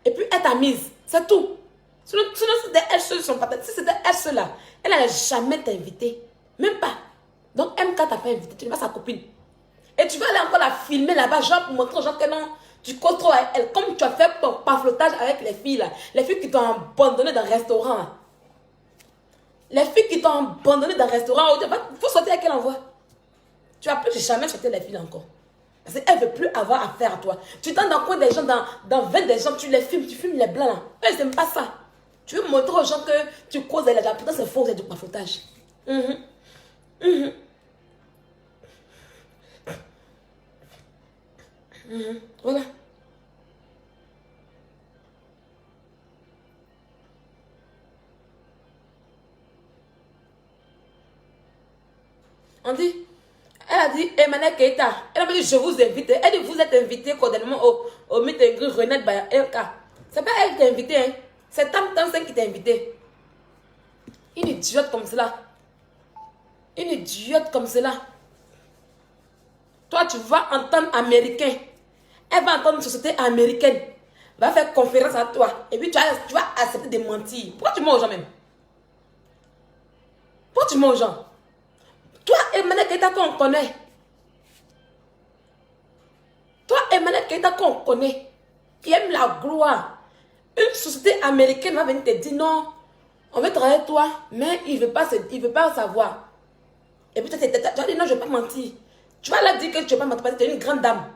Et puis elle t'a mise. C'est tout. Sinon c'était elle seule son partenaire. Si c'était elle seule là, elle n'allait jamais t'inviter. Même pas. Donc MK t'a pas invité, tu n'es pas sa copine. Et tu vas aller encore la filmer là-bas, genre pour montrer aux gens que non, tu causes trop avec elle. Comme tu as fait ton paflotage avec les filles là. Les filles qui t'ont abandonné dans le restaurant là. Les filles qui t'ont abandonné dans le restaurant, il faut sortir avec elle en voix. Tu vas plus jamais sortir les filles encore. Parce qu'elle ne veut plus avoir affaire à toi. Tu t'en dans le coin des gens, dans 20 des gens, tu les filmes, tu filmes les blancs là. Eux, ils n'aiment pas ça. Tu veux montrer aux gens que tu causes avec les gens. Pourtant, c'est faux, c'est du paflotage. Voilà. On dit, elle a dit, Emmanuel Keïta, elle a dit, je vous invite. Elle dit, vous êtes invité cordialement au meet and greet Renette by LK. C'est pas elle qui t'a invité, hein. C'est Tam Tam qui t'a invité. Une idiote comme cela. Une idiote comme cela. Toi, tu vas entendre américain. Elle va entendre une société américaine. Va faire conférence à toi. Et puis tu vas accepter de mentir. Pourquoi tu mens aux gens même? Pourquoi tu mens aux gens? Toi, Emmanuel Keïta, qu'on connaît. Toi, Emmanuel Keïta, qu'on connaît. Qui aime la gloire. Une société américaine va venir te dire non. On veut travailler avec toi. Mais il ne veut pas savoir. Et puis tu vas dire non, je ne vais pas mentir. Tu vas leur dire que tu ne vas pas mentir parce que tu es une grande dame.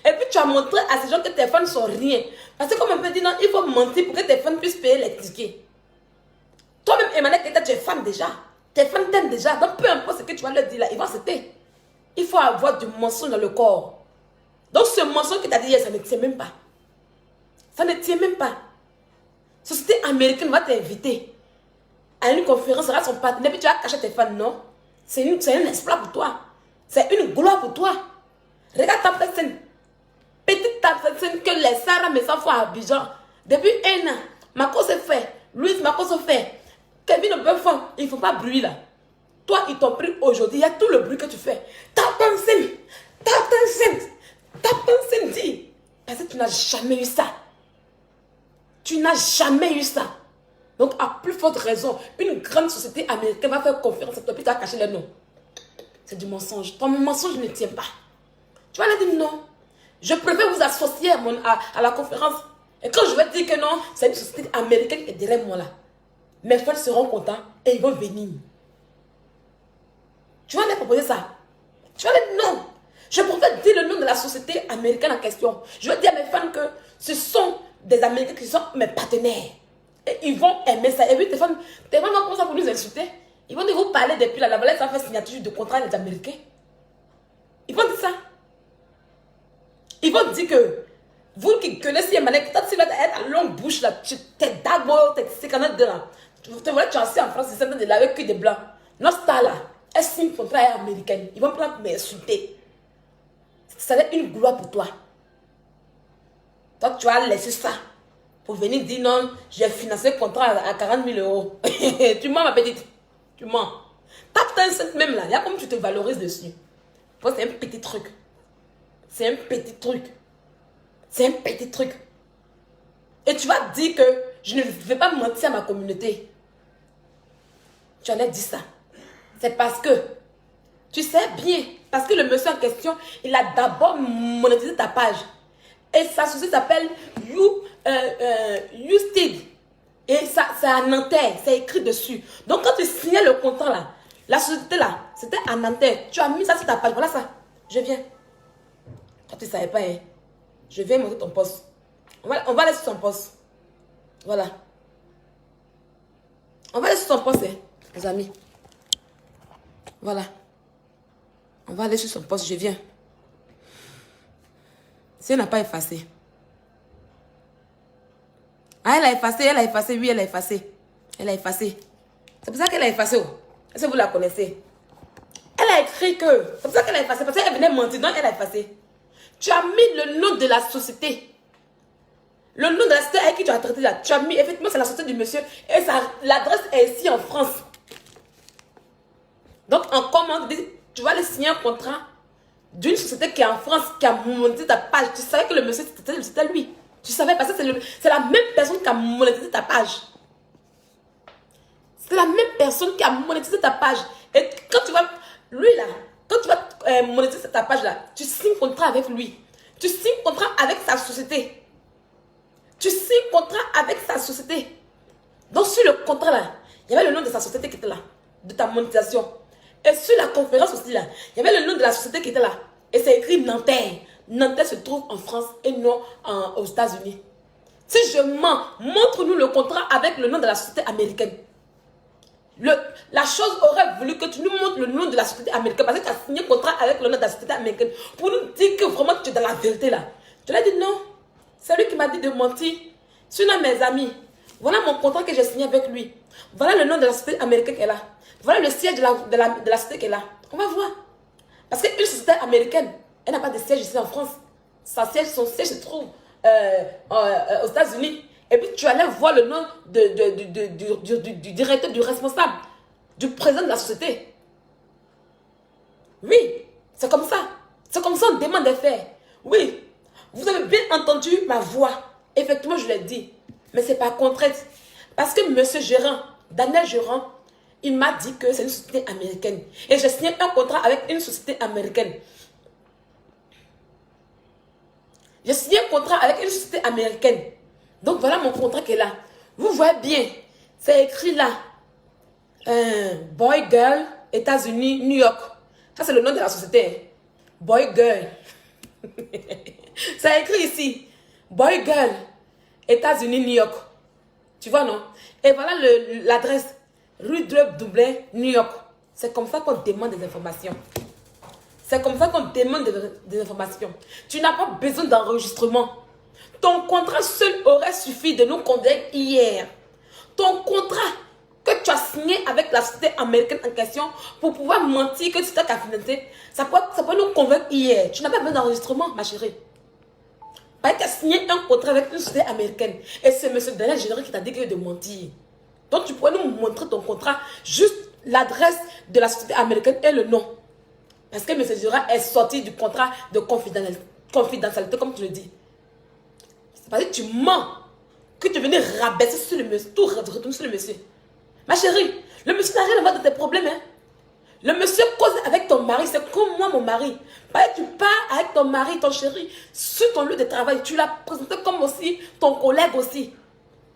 Et puis tu as montré à ces gens que tes fans ne sont rien. Parce que comme on peut dire non, il faut mentir pour que tes fans puissent payer les tickets. Toi-même, Emmanuel Keïta, tu es femme déjà. Tes fans t'aiment déjà. Donc peu importe ce que tu vas leur dire là, ils vont accepter. Il faut avoir du mensonge dans le corps. Donc ce mensonge que tu as dit hier, ça ne tient même pas. Ça ne tient même pas. Société américaine va t'inviter à une conférence, à son partenaire, puis tu vas cacher tes fans, non? C'est un espoir pour toi. C'est une gloire pour toi. Regarde ta personne. Petite personne que les Sarah me s'en font à Abidjan. Depuis un an, Marco s'est fait. Louise Marco s'est fait. Kevin Buffon, il ne faut pas bruit là. Toi, ils t'ont pris aujourd'hui. Il y a tout le bruit que tu fais. Tape en scène, dis. Parce que tu n'as jamais eu ça. Tu n'as jamais eu ça. Donc, à plus forte raison, une grande société américaine va faire conférence à toi, puis tu vas cacher les noms. C'est du mensonge. Ton mensonge ne tient pas. Tu vas leur dire non. Je préfère vous associer à la conférence. Et quand je vais dire que non, c'est une société américaine qui est derrière moi là. Mes frères seront contents et ils vont venir. Tu vas leur proposer ça. Tu vas leur dire non. Je préfère dire le nom de la société américaine en question. Je vais dire à mes fans que ce sont des Américains qui sont mes partenaires. Et ils vont aimer ça. Et puis tes fans vont commencer à nous insulter. Ils vont dire vous parler depuis la valette, ça fait signature de contrat les Américains. Ils vont dire ça. Ils vont dire que vous qui connaissez Emmanuel, peut-être si vous êtes à longue bouche là, t'es d'abord, t'es canadien là. Tu vois, tu es assis en France, c'est de laver que des blancs. Notre star là, elle signe contrat américaine. Ils vont prendre m'insulter. Ça va être une gloire pour toi. Toi, tu vas laisser ça pour venir dire non, j'ai financé le contrat à 40 000 euros. Tu mens, ma petite. Tu mens. Tape un set même là, il y a comme tu te valorises dessus. C'est un petit truc. C'est un petit truc. C'est un petit truc. Et tu vas dire que je ne vais pas mentir à ma communauté. Tu en as dit ça. C'est parce que tu sais bien. Parce que le monsieur en question, il a d'abord monétisé ta page. Et sa société s'appelle YouStead. Et ça, c'est à Nanterre. C'est écrit dessus. Donc quand tu signais le contrat là, la société là, c'était à Nanterre. Tu as mis ça sur ta page. Voilà ça. Je viens. Toi, tu ne savais pas, hein. Je viens montrer ton poste. On va aller sur son poste. Voilà. On va aller sur son poste, hein, les amis. Voilà. On va aller sur son poste, je viens. Si elle n'a pas effacé. Ah, elle a effacé, oui, elle a effacé. Elle a effacé. C'est pour ça qu'elle a effacé. Oh. Est-ce que vous la connaissez? Elle a écrit que... C'est pour ça qu'elle a effacé, parce qu'elle venait mentir, donc elle a effacé. Tu as mis le nom de la société. Le nom de la société avec qui tu as traité là. Tu as mis, effectivement, c'est la société du monsieur. Et l'adresse est ici en France. Donc, en commande, tu vas aller signer un contrat d'une société qui est en France, qui a monétisé ta page. Tu savais que le monsieur, c'était lui. Tu savais parce que c'est la même personne qui a monétisé ta page. C'est la même personne qui a monétisé ta page. Et quand tu vas, lui là, quand tu vas monétiser ta page là, tu signes contrat avec lui. Tu signes contrat avec sa société. Tu signes contrat avec sa société. Donc sur le contrat là, il y avait le nom de sa société qui était là, de ta monétisation. Et sur la conférence aussi là, il y avait le nom de la société qui était là. Et c'est écrit Nanterre. Nanterre se trouve en France et non aux États-Unis. Si je mens, montre-nous le contrat avec le nom de la société américaine. La chose aurait voulu que tu nous montres le nom de la société américaine parce que tu as signé un contrat avec le nom de la société américaine pour nous dire que vraiment tu es dans la vérité là. Je lui ai dit non. C'est lui qui m'a dit de mentir. Sinon mes amis, voilà mon contrat que j'ai signé avec lui. Voilà le nom de la société américaine qui est là. Voilà le siège de la société qui est là. On va voir. Parce qu'une société américaine, elle n'a pas de siège ici en France. Son siège se trouve aux États-Unis. Et puis tu allais voir le nom du directeur, du responsable, du président de la société. Oui, c'est comme ça. C'est comme ça on demande des faits. Oui, vous avez bien entendu ma voix. Effectivement, je l'ai dit. Mais c'est pas contrainte. Parce que monsieur Gérant, Daniel Gérant, il m'a dit que c'est une société américaine. Et j'ai signé un contrat avec une société américaine. J'ai signé un contrat avec une société américaine. Donc voilà mon contrat qui est là. Vous voyez bien, c'est écrit là. Boy, girl, États-Unis, New York. Ça c'est le nom de la société. Boy, girl. C'est écrit ici. Boy, girl, États-Unis, New York. Tu vois, non? Et voilà l'adresse. Rue Dublin, New York. C'est comme ça qu'on demande des informations. C'est comme ça qu'on demande des informations. Tu n'as pas besoin d'enregistrement. Ton contrat seul aurait suffi de nous convaincre hier. Ton contrat que tu as signé avec la société américaine en question pour pouvoir mentir que tu t'es financé, ça peut nous convaincre hier. Tu n'as pas besoin d'enregistrement, ma chérie. Parce que tu as signé un contrat avec une société américaine. Et c'est M. Daniel Général qui t'a dit de mentir. Donc tu pourrais nous montrer ton contrat, juste l'adresse de la société américaine et le nom. Parce que M. Général est sorti du contrat de confidentialité, comme tu le dis. C'est parce que tu mens, que tu venais rabaisser sur le monsieur, tout retourner sur le monsieur. Ma chérie, le monsieur n'a rien à voir de tes problèmes. Hein? Le monsieur cause avec ton mari, c'est comme moi, mon mari. Parce que tu pars avec ton mari, ton chéri, sur ton lieu de travail. Tu l'as présenté comme aussi ton collègue aussi.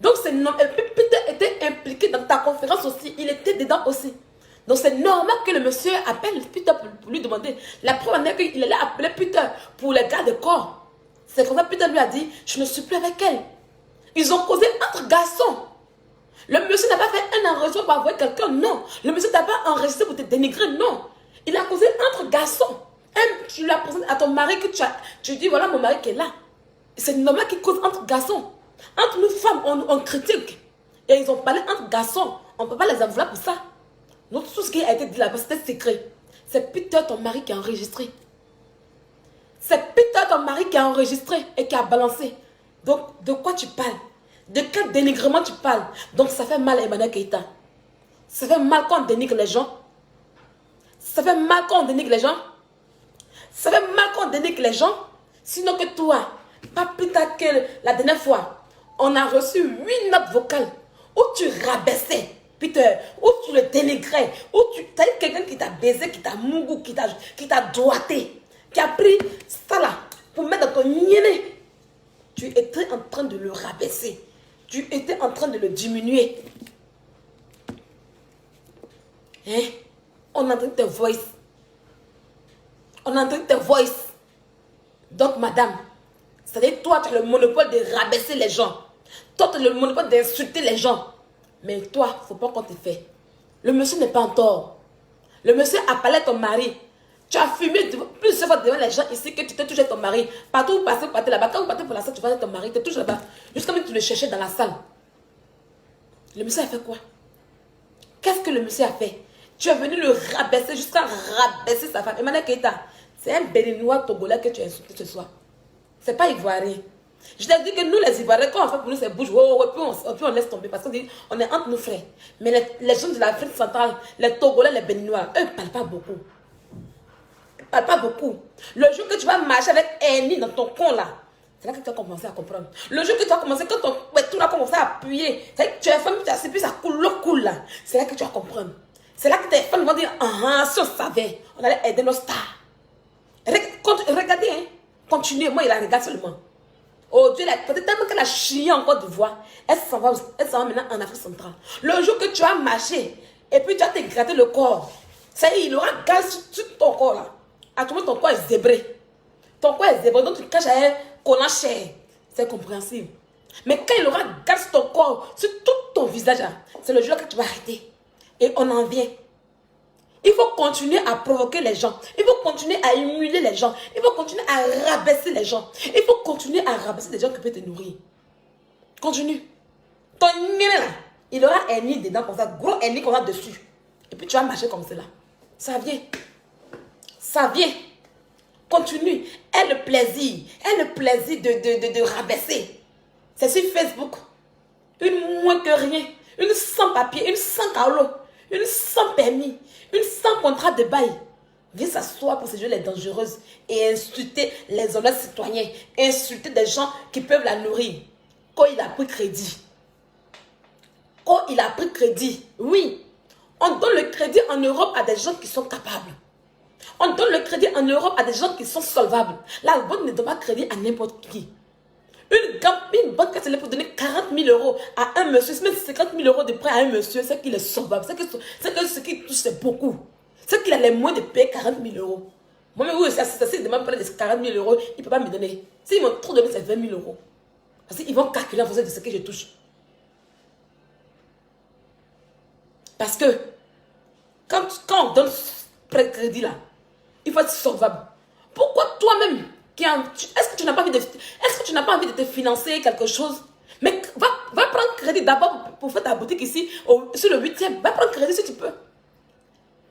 Donc c'est normal. Et puis Peter était impliqué dans ta conférence aussi. Il était dedans aussi. Donc c'est normal que le monsieur appelle Peter pour lui demander. La preuve en est qu'il allait appeler Peter pour les gardes de corps. C'est comme ça que Peter lui a dit, je ne suis plus avec elle. Ils ont causé entre garçons. Le monsieur n'a pas fait un enregistrement pour envoyer quelqu'un, non. Le monsieur n'a pas enregistré pour te dénigrer, non. Il a causé entre garçons. Tu l'as présenté à ton mari que tu dis, voilà mon mari qui est là. C'est normal qu'il cause entre garçons. Entre nous femmes, on critique. Et ils ont parlé entre garçons. On ne peut pas les envoyer pour ça. Donc tout ce qui a été dit là-bas, c'était secret. C'est Peter, ton mari, qui a enregistré. C'est Peter, ton mari, qui a enregistré et qui a balancé. Donc, de quoi tu parles? De quel dénigrement tu parles? Donc, ça fait mal à Emmanuel Keïta. Ça fait mal quand on dénigre les gens. Ça fait mal quand on dénigre les gens. Ça fait mal quand on dénigre les gens. Sinon que toi, pas plus tard que la dernière fois, on a reçu 8 notes vocales où tu rabaissais Peter, où tu le dénigrais, où tu as eu quelqu'un qui t'a baisé, qui t'a mougou, qui t'a doigté, qui a pris ça là pour mettre dans ton niéné. Tu étais en train de le rabaisser. Tu étais en train de le diminuer. Hein? On entend tes voix. On entend tes voix. Donc, madame, c'est-à-dire toi, tu as le monopole de rabaisser les gens. Toi, tu as le monopole d'insulter les gens. Mais toi, il ne faut pas qu'on te fait. Le monsieur n'est pas en tort. Le monsieur a parlé à ton mari. Tu as fumé plusieurs fois devant les gens ici que tu t'es touché ton mari. Partout où vous passez, vous partez là-bas. Quand vous partez pour la salle, tu vas avec ton mari, tu te touches là-bas. Jusqu'à même que tu le cherchais dans la salle. Le monsieur a fait quoi? Qu'est-ce que le monsieur a fait? Tu es venu le rabaisser jusqu'à rabaisser sa femme. Emmanuel Keïta, c'est un béninois togolais que tu as insulté ce soir. C'est pas ivoirien. Je t'ai dit que nous, les Ivoiriens, quand on fait pour nous, c'est bouge, puis on laisse tomber parce qu'on dit, on est entre nos frères. Mais les gens de l'Afrique centrale, les Togolais, les Béninois, eux ne parlent pas beaucoup. Ils ne parlent pas beaucoup. Le jour que tu vas marcher avec Eni dans ton coin là, c'est là que tu vas commencer à comprendre. Le jour que tu vas commencer, quand ton tout va commencer à appuyer, c'est que tu es femme, tu as puis ça coule là. C'est là que tu vas comprendre. C'est là que tes femmes vont dire, ah, si on savait, on allait aider nos stars. Regardez, hein, continuez, moi il la regarde seulement. Oh Dieu, peut-être tellement qu'elle a chié en Côte d'Ivoire, elle s'en va maintenant en Afrique centrale. Le jour que tu vas marcher, et puis tu vas te gratter le corps, ça y est, il aura gaz sur ton corps là. À tout le monde, ton corps est zébré. Ton corps est zébré, donc tu caches à un collant cher. C'est compréhensible. Mais quand il aura gaz sur ton corps, sur tout ton visage là, c'est le jour que tu vas arrêter. Et on en vient. Il faut continuer à provoquer les gens. Il faut continuer à émuler les gens. Il faut continuer à rabaisser les gens. Il faut continuer à rabaisser les gens qui peuvent te nourrir. Continue. Ton nez là, il aura un nid dedans comme ça, gros un nid comme ça dessus. Et puis tu vas marcher comme cela. Ça vient. Ça vient. Continue. Aie le plaisir. Aie le plaisir de rabaisser. C'est sur Facebook. Une moins que rien. Une sans papier. Une sans carreau. Une sans permis. Une sans contrat de bail. Viens s'asseoir pour ces jeux les dangereuses et insulter les honnêtes citoyens. Insulter des gens qui peuvent la nourrir. Quand il a pris crédit. Quand il a pris crédit. Oui. On donne le crédit en Europe à des gens qui sont capables. On donne le crédit en Europe à des gens qui sont solvables. La banque ne donne pas crédit à n'importe qui. Une banque qui est pour donner 40 000 euros à un monsieur, même 50 000 euros de prêt à un monsieur, c'est qu'il est solvable. C'est que ce qu'il touche, c'est beaucoup. C'est qu'il a les moyens de payer 40 000 euros. Moi-même, oui, s'il demande près de 40 000 euros, il ne peut pas me donner. S'ils m'ont trop donné, c'est 20 000 euros. Parce qu'ils vont calculer en fonction de ce que je touche. Parce que, quand on donne pré-crédit là, il faut être solvable. Pourquoi toi-même, est-ce que tu n'as pas envie de te financer quelque chose? Mais va prendre crédit d'abord pour faire ta boutique ici, sur le 8e. Va prendre crédit si tu peux.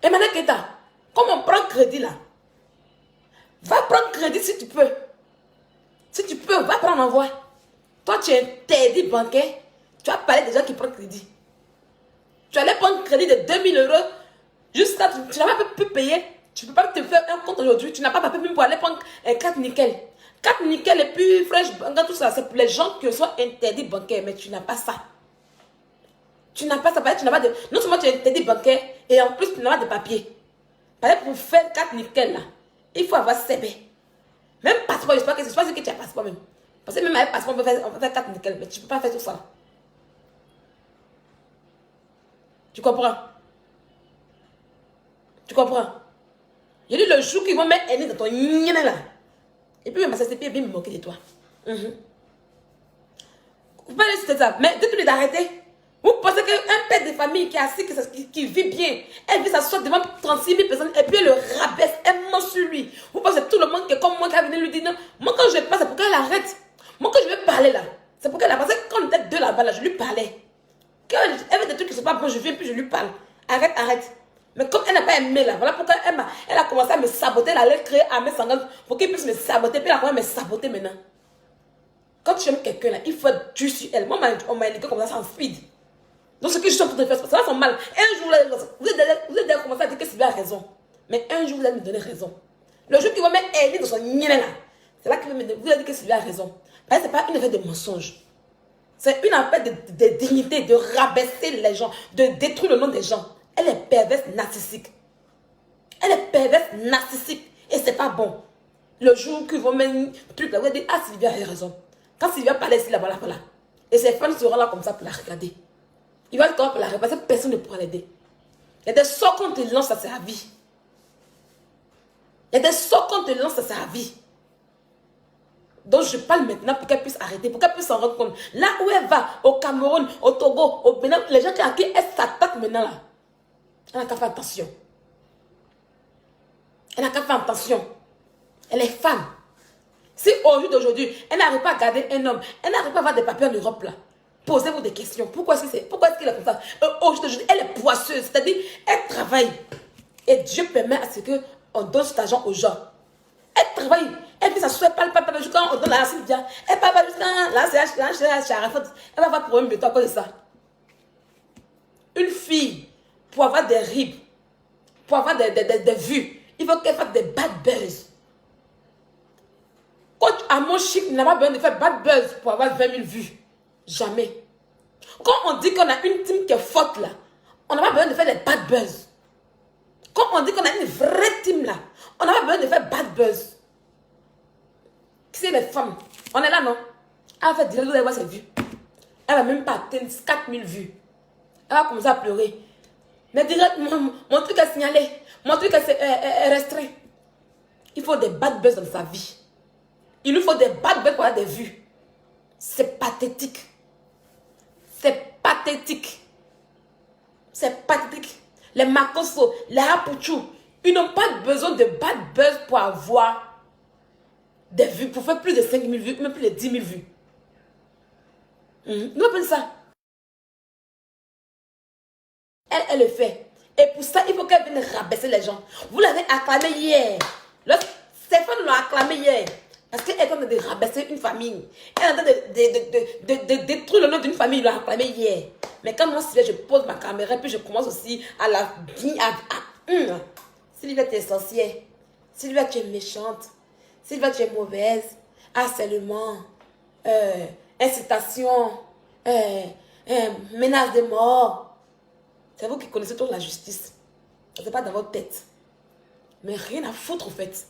Emmanuel Keita, comme on prend crédit là, va prendre crédit si tu peux. Si tu peux, va prendre envoi. Toi, tu es interdit bancaire. Tu vas parler des gens qui prennent crédit. Tu allais prendre crédit de 2000 euros. Juste là, tu n'as pas pu payer. Tu ne peux pas te faire un compte aujourd'hui. Tu n'as pas papier pour aller prendre 4 nickel. 4 nickel et puis fresh, tout ça. C'est pour les gens qui sont interdits bancaires. Mais tu n'as pas ça. Tu n'as pas ça. Tu n'as pas de... Non seulement tu es interdit bancaire et en plus tu n'as pas de papier. Par exemple, pour faire 4 nickel là, il faut avoir CB. Même passeport, je ne sais pas si tu as passeport même. Parce que même avec passeport, on peut faire 4 nickel. Mais tu ne peux pas faire tout ça. Tu comprends? Tu comprends? J'ai dit le jour qu'ils vont mettre un nez dans ton nez là. Et puis, ça s'est bien me moquer de toi. Vous parlez de ça. Mais dites-lui d'arrêter. Vous pensez qu'un père de famille qui est assis, qui vit bien, elle vit s'asseoir devant 36 000 personnes et puis elle le rabaisse, elle ment sur lui. Vous pensez que tout le monde qui est comme moi qui a venu lui dire non. Moi, quand je passe, c'est pour qu'elle arrête. Moi, quand je vais parler là, c'est pour qu'elle arrête. Parce que quand on était deux là-bas, là, je lui parlais. Quand elle veut des trucs qui ne sont pas bons, je viens puis je lui parle. Arrête, arrête. Mais comme elle n'a pas aimé là, voilà pourquoi elle a commencé à me saboter, elle allait créer Armée Sangrante pour qu'elle puisse me saboter, puis elle a commencé à me saboter maintenant. Quand tu aimes quelqu'un là, il faut être dur sur elle. Moi, on m'a éduqué comme ça, en speed. Donc ce que je suis en train de faire, ça va faire mal. Un jour, vous allez commencer à dire que Sylvie a raison. Mais un jour, vous allez me donner raison. Le jour qu'il va mettre elle dans son nid là, c'est là que vous allez dire que Sylvie a raison. Parce que ce n'est pas une affaire de mensonge. C'est une affaire de dignité, de rabaisser les gens, de détruire le nom des gens. Elle est perverse narcissique. Elle est perverse narcissique. Et c'est pas bon. Le jour qu'ils vont mettre un truc là, vous allez dire, ah, Sylvia a raison. Quand Sylvia parle ici, là, voilà. Et ses fans seront là comme ça pour la regarder. Il va être là pour la regarder parce que personne ne pourra l'aider. Il y a des sorts qu'on te lance à sa vie. Il y a des sorts qu'on te lance à sa vie. Donc je parle maintenant pour qu'elle puisse arrêter, pour qu'elle puisse s'en rendre compte. Là où elle va, au Cameroun, au Togo, au Bénin, les gens à qui elle s'attaque maintenant là, elle n'a qu'à faire attention. Elle n'a qu'à faire attention. Elle est femme. Si au jour d'aujourd'hui, elle n'arrive pas à garder un homme, elle n'arrive pas à avoir des papiers en Europe là, posez-vous des questions. Pourquoi est-ce qu'elle est comme ça? Au jour d'aujourd'hui, elle est poisseuse, c'est-à-dire elle travaille. Et Dieu permet à ce qu'on donne cet argent aux gens. Elle travaille. Elle fait s'asseoir, elle parle jusqu'à on donne la Sylvia. Elle parle jusqu'à la CH, elle va avoir problème de toi à cause de ça. Une fille, pour avoir des ribs, pour avoir des vues, il faut qu'elle fasse des bad buzz. Coach à mon chic n'a pas besoin de faire bad buzz pour avoir 20 000 vues. Jamais. Quand on dit qu'on a une team qui est forte là, on n'a pas besoin de faire des bad buzz. Quand on dit qu'on a une vraie team là, on n'a pas besoin de faire bad buzz. Qui c'est les femmes? On est là, non? Elle va faire direct, vous allez voir ses vues. Elle va même pas atteindre 4 000 vues. Elle va commencer à pleurer. Mais direct, mon truc est signalé. Mon truc est restreint. Il faut des bad buzz dans sa vie. Il nous faut des bad buzz pour avoir des vues. C'est pathétique. C'est pathétique. C'est pathétique. Les Makoso, les Hapuchu, ils n'ont pas besoin de bad buzz pour avoir des vues, pour faire plus de 5 000 vues, même plus de 10 000 vues. Nous appelons ça. Elle le fait. Et pour ça, il faut qu'elle vienne rabaisser les gens. Vous l'avez acclamé hier. Stéphane l'a acclamé hier. Parce qu'elle est en train de rabaisser une famille. Elle est en train de détruire le nom d'une famille. Il l'a acclamé hier. Mais quand moi, Sylvia, je pose ma caméra, puis je commence aussi à la dire. Sylvia, tu es sorcière. Sylvia, tu es méchante. Sylvia, tu es mauvaise. Harcèlement. Incitation. Menace de mort. C'est vous qui connaissez toute la justice. Ce n'est pas dans votre tête. Mais rien à foutre, en fait.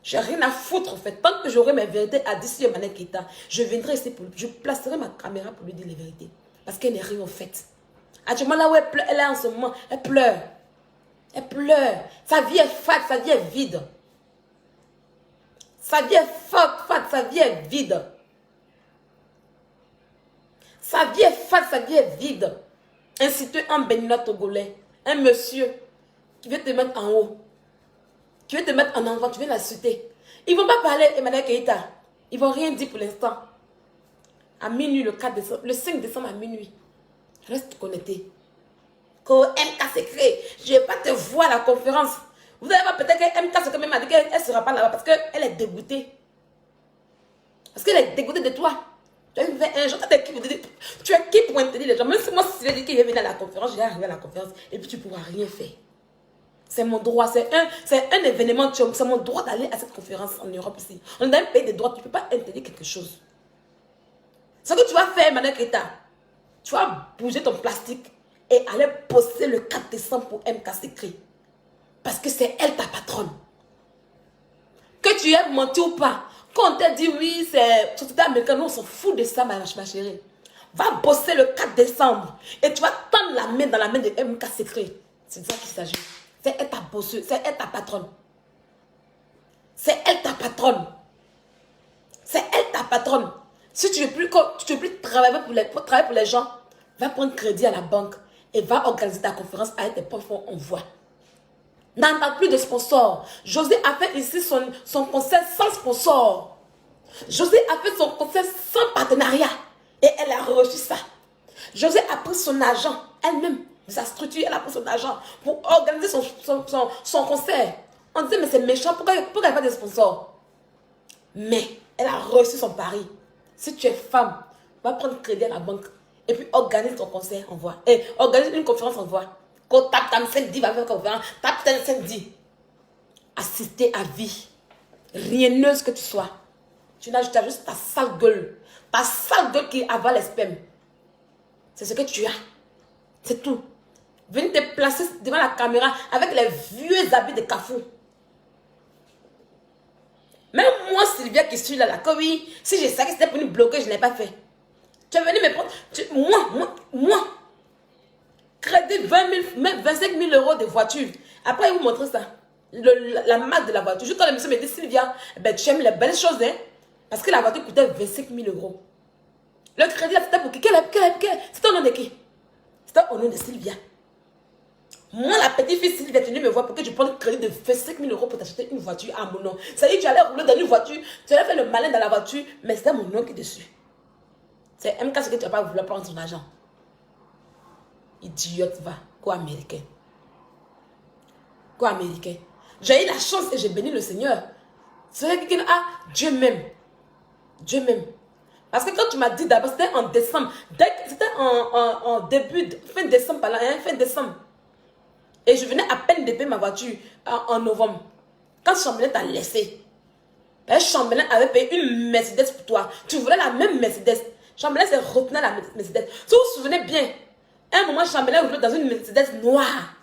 J'ai rien à foutre, en fait. Tant que j'aurai mes vérités à dire sur Emmanuel Keita, je viendrai ici pour lui. Je placerai ma caméra pour lui dire les vérités. Parce qu'elle n'est rien, en fait. Actuellement, là où elle pleure, elle est en ce moment, elle pleure. Elle pleure. Sa vie est fade, sa vie est vide. Sa vie est fade, sa vie est vide. Sa vie est fade, sa vie est vide. Inciter un béninois togolais, un monsieur qui veut te mettre en haut, qui veut te mettre en avant, tu viens l'insulter. Ils ne vont pas parler Emmanuel Keita. Ils ne vont rien dire pour l'instant. À minuit, le 4 décembre, le 5 décembre à minuit. Reste connecté. Quand MK Secret, je ne vais pas te voir à la conférence. Vous allez voir peut-être que MK Secret même a dit qu'elle ne sera pas là-bas parce qu'elle est dégoûtée. Parce qu'elle est dégoûtée de toi. Tu as fait un jour, tu es qui pour interdire les gens? Même si moi, si je dis qu'il est venu à la conférence, je vais arriver à la conférence et puis tu ne pourras rien faire. C'est mon droit, c'est un événement, c'est mon droit d'aller à cette conférence en Europe ici. On est dans un pays de droit, tu ne peux pas interdire quelque chose. Ce que tu vas faire, Emmanuel Keita, tu vas bouger ton plastique et aller poster le 4 décembre pour MK Secret. Parce que c'est elle ta patronne. Que tu aies menti ou pas, quand on t'a dit oui, c'est société américaine, on s'en fout de ça, ma chérie. Va bosser le 4 décembre et tu vas tendre la main dans la main de MK Secret. C'est de ça qu'il s'agit. C'est elle ta bosseuse, c'est elle ta patronne. C'est elle ta patronne. C'est elle ta patronne. Si tu ne veux plus travailler pour les gens, va prendre crédit à la banque et va organiser ta conférence avec tes propres fonds en voie. N'en a plus de sponsors. José a fait ici son concert sans sponsor. José a fait son concert sans partenariat. Et elle a reçu ça. José a pris son argent, elle-même, de sa structure, elle a pris son argent pour organiser son concert. On disait, mais c'est méchant, pourquoi il n'y a pas de sponsors? Mais elle a reçu son pari. Si tu es femme, va prendre crédit à la banque et puis organise ton concert en voie. Et organise une conférence en voie. Quand tape tam 5-10, va faire conférence, tape tam 5-10. Assister à vie. Rienneuse que tu sois. Tu n'as juste ta sale gueule. Ta sale gueule qui avale les spermes. C'est ce que tu as. C'est tout. Venez te placer devant la caméra avec les vieux habits de Kafou. Même moi, Sylvia, qui suis là, que oui, si je savais que c'était pour nous bloquer, je n'ai pas fait. Tu es venu me prendre. Moi. Crédit 20 000, même 25 000 euros de voiture. Après, il vous montre ça. La marque de la voiture. Juste quand le monsieur me dit, Sylvia, ben, tu aimes les belles choses, hein? Parce que la voiture coûtait 25 000 euros. Le crédit, c'était pour qui? C'était au nom de qui? C'était au nom de Sylvia. Moi, la petite fille Sylvia, tu me voir pour que je prenne le crédit de 25 000 euros pour t'acheter une voiture à mon nom. Ça dit, tu allais rouler dans une voiture, tu allais faire le malin dans la voiture, mais c'était mon nom qui est dessus. C'est MK ce que tu n'as pas voulu prendre son argent. Idiote, va. Quoi américain? Quoi américain? J'ai eu la chance et j'ai béni le Seigneur. C'est quelqu'un, ah, Dieu m'aime. Dieu m'aime. Parce que quand tu m'as dit d'abord, c'était en décembre. C'était en début, fin décembre, par là, hein, fin décembre. Et je venais à peine de payer ma voiture en novembre. Quand Chambelin t'a laissé, Chambelin avait payé une Mercedes pour toi. Tu voulais la même Mercedes. Chambelin s'est retenu à la Mercedes. Si vous vous souvenez bien, à un moment, Chambelin roulait dans une Mercedes noire.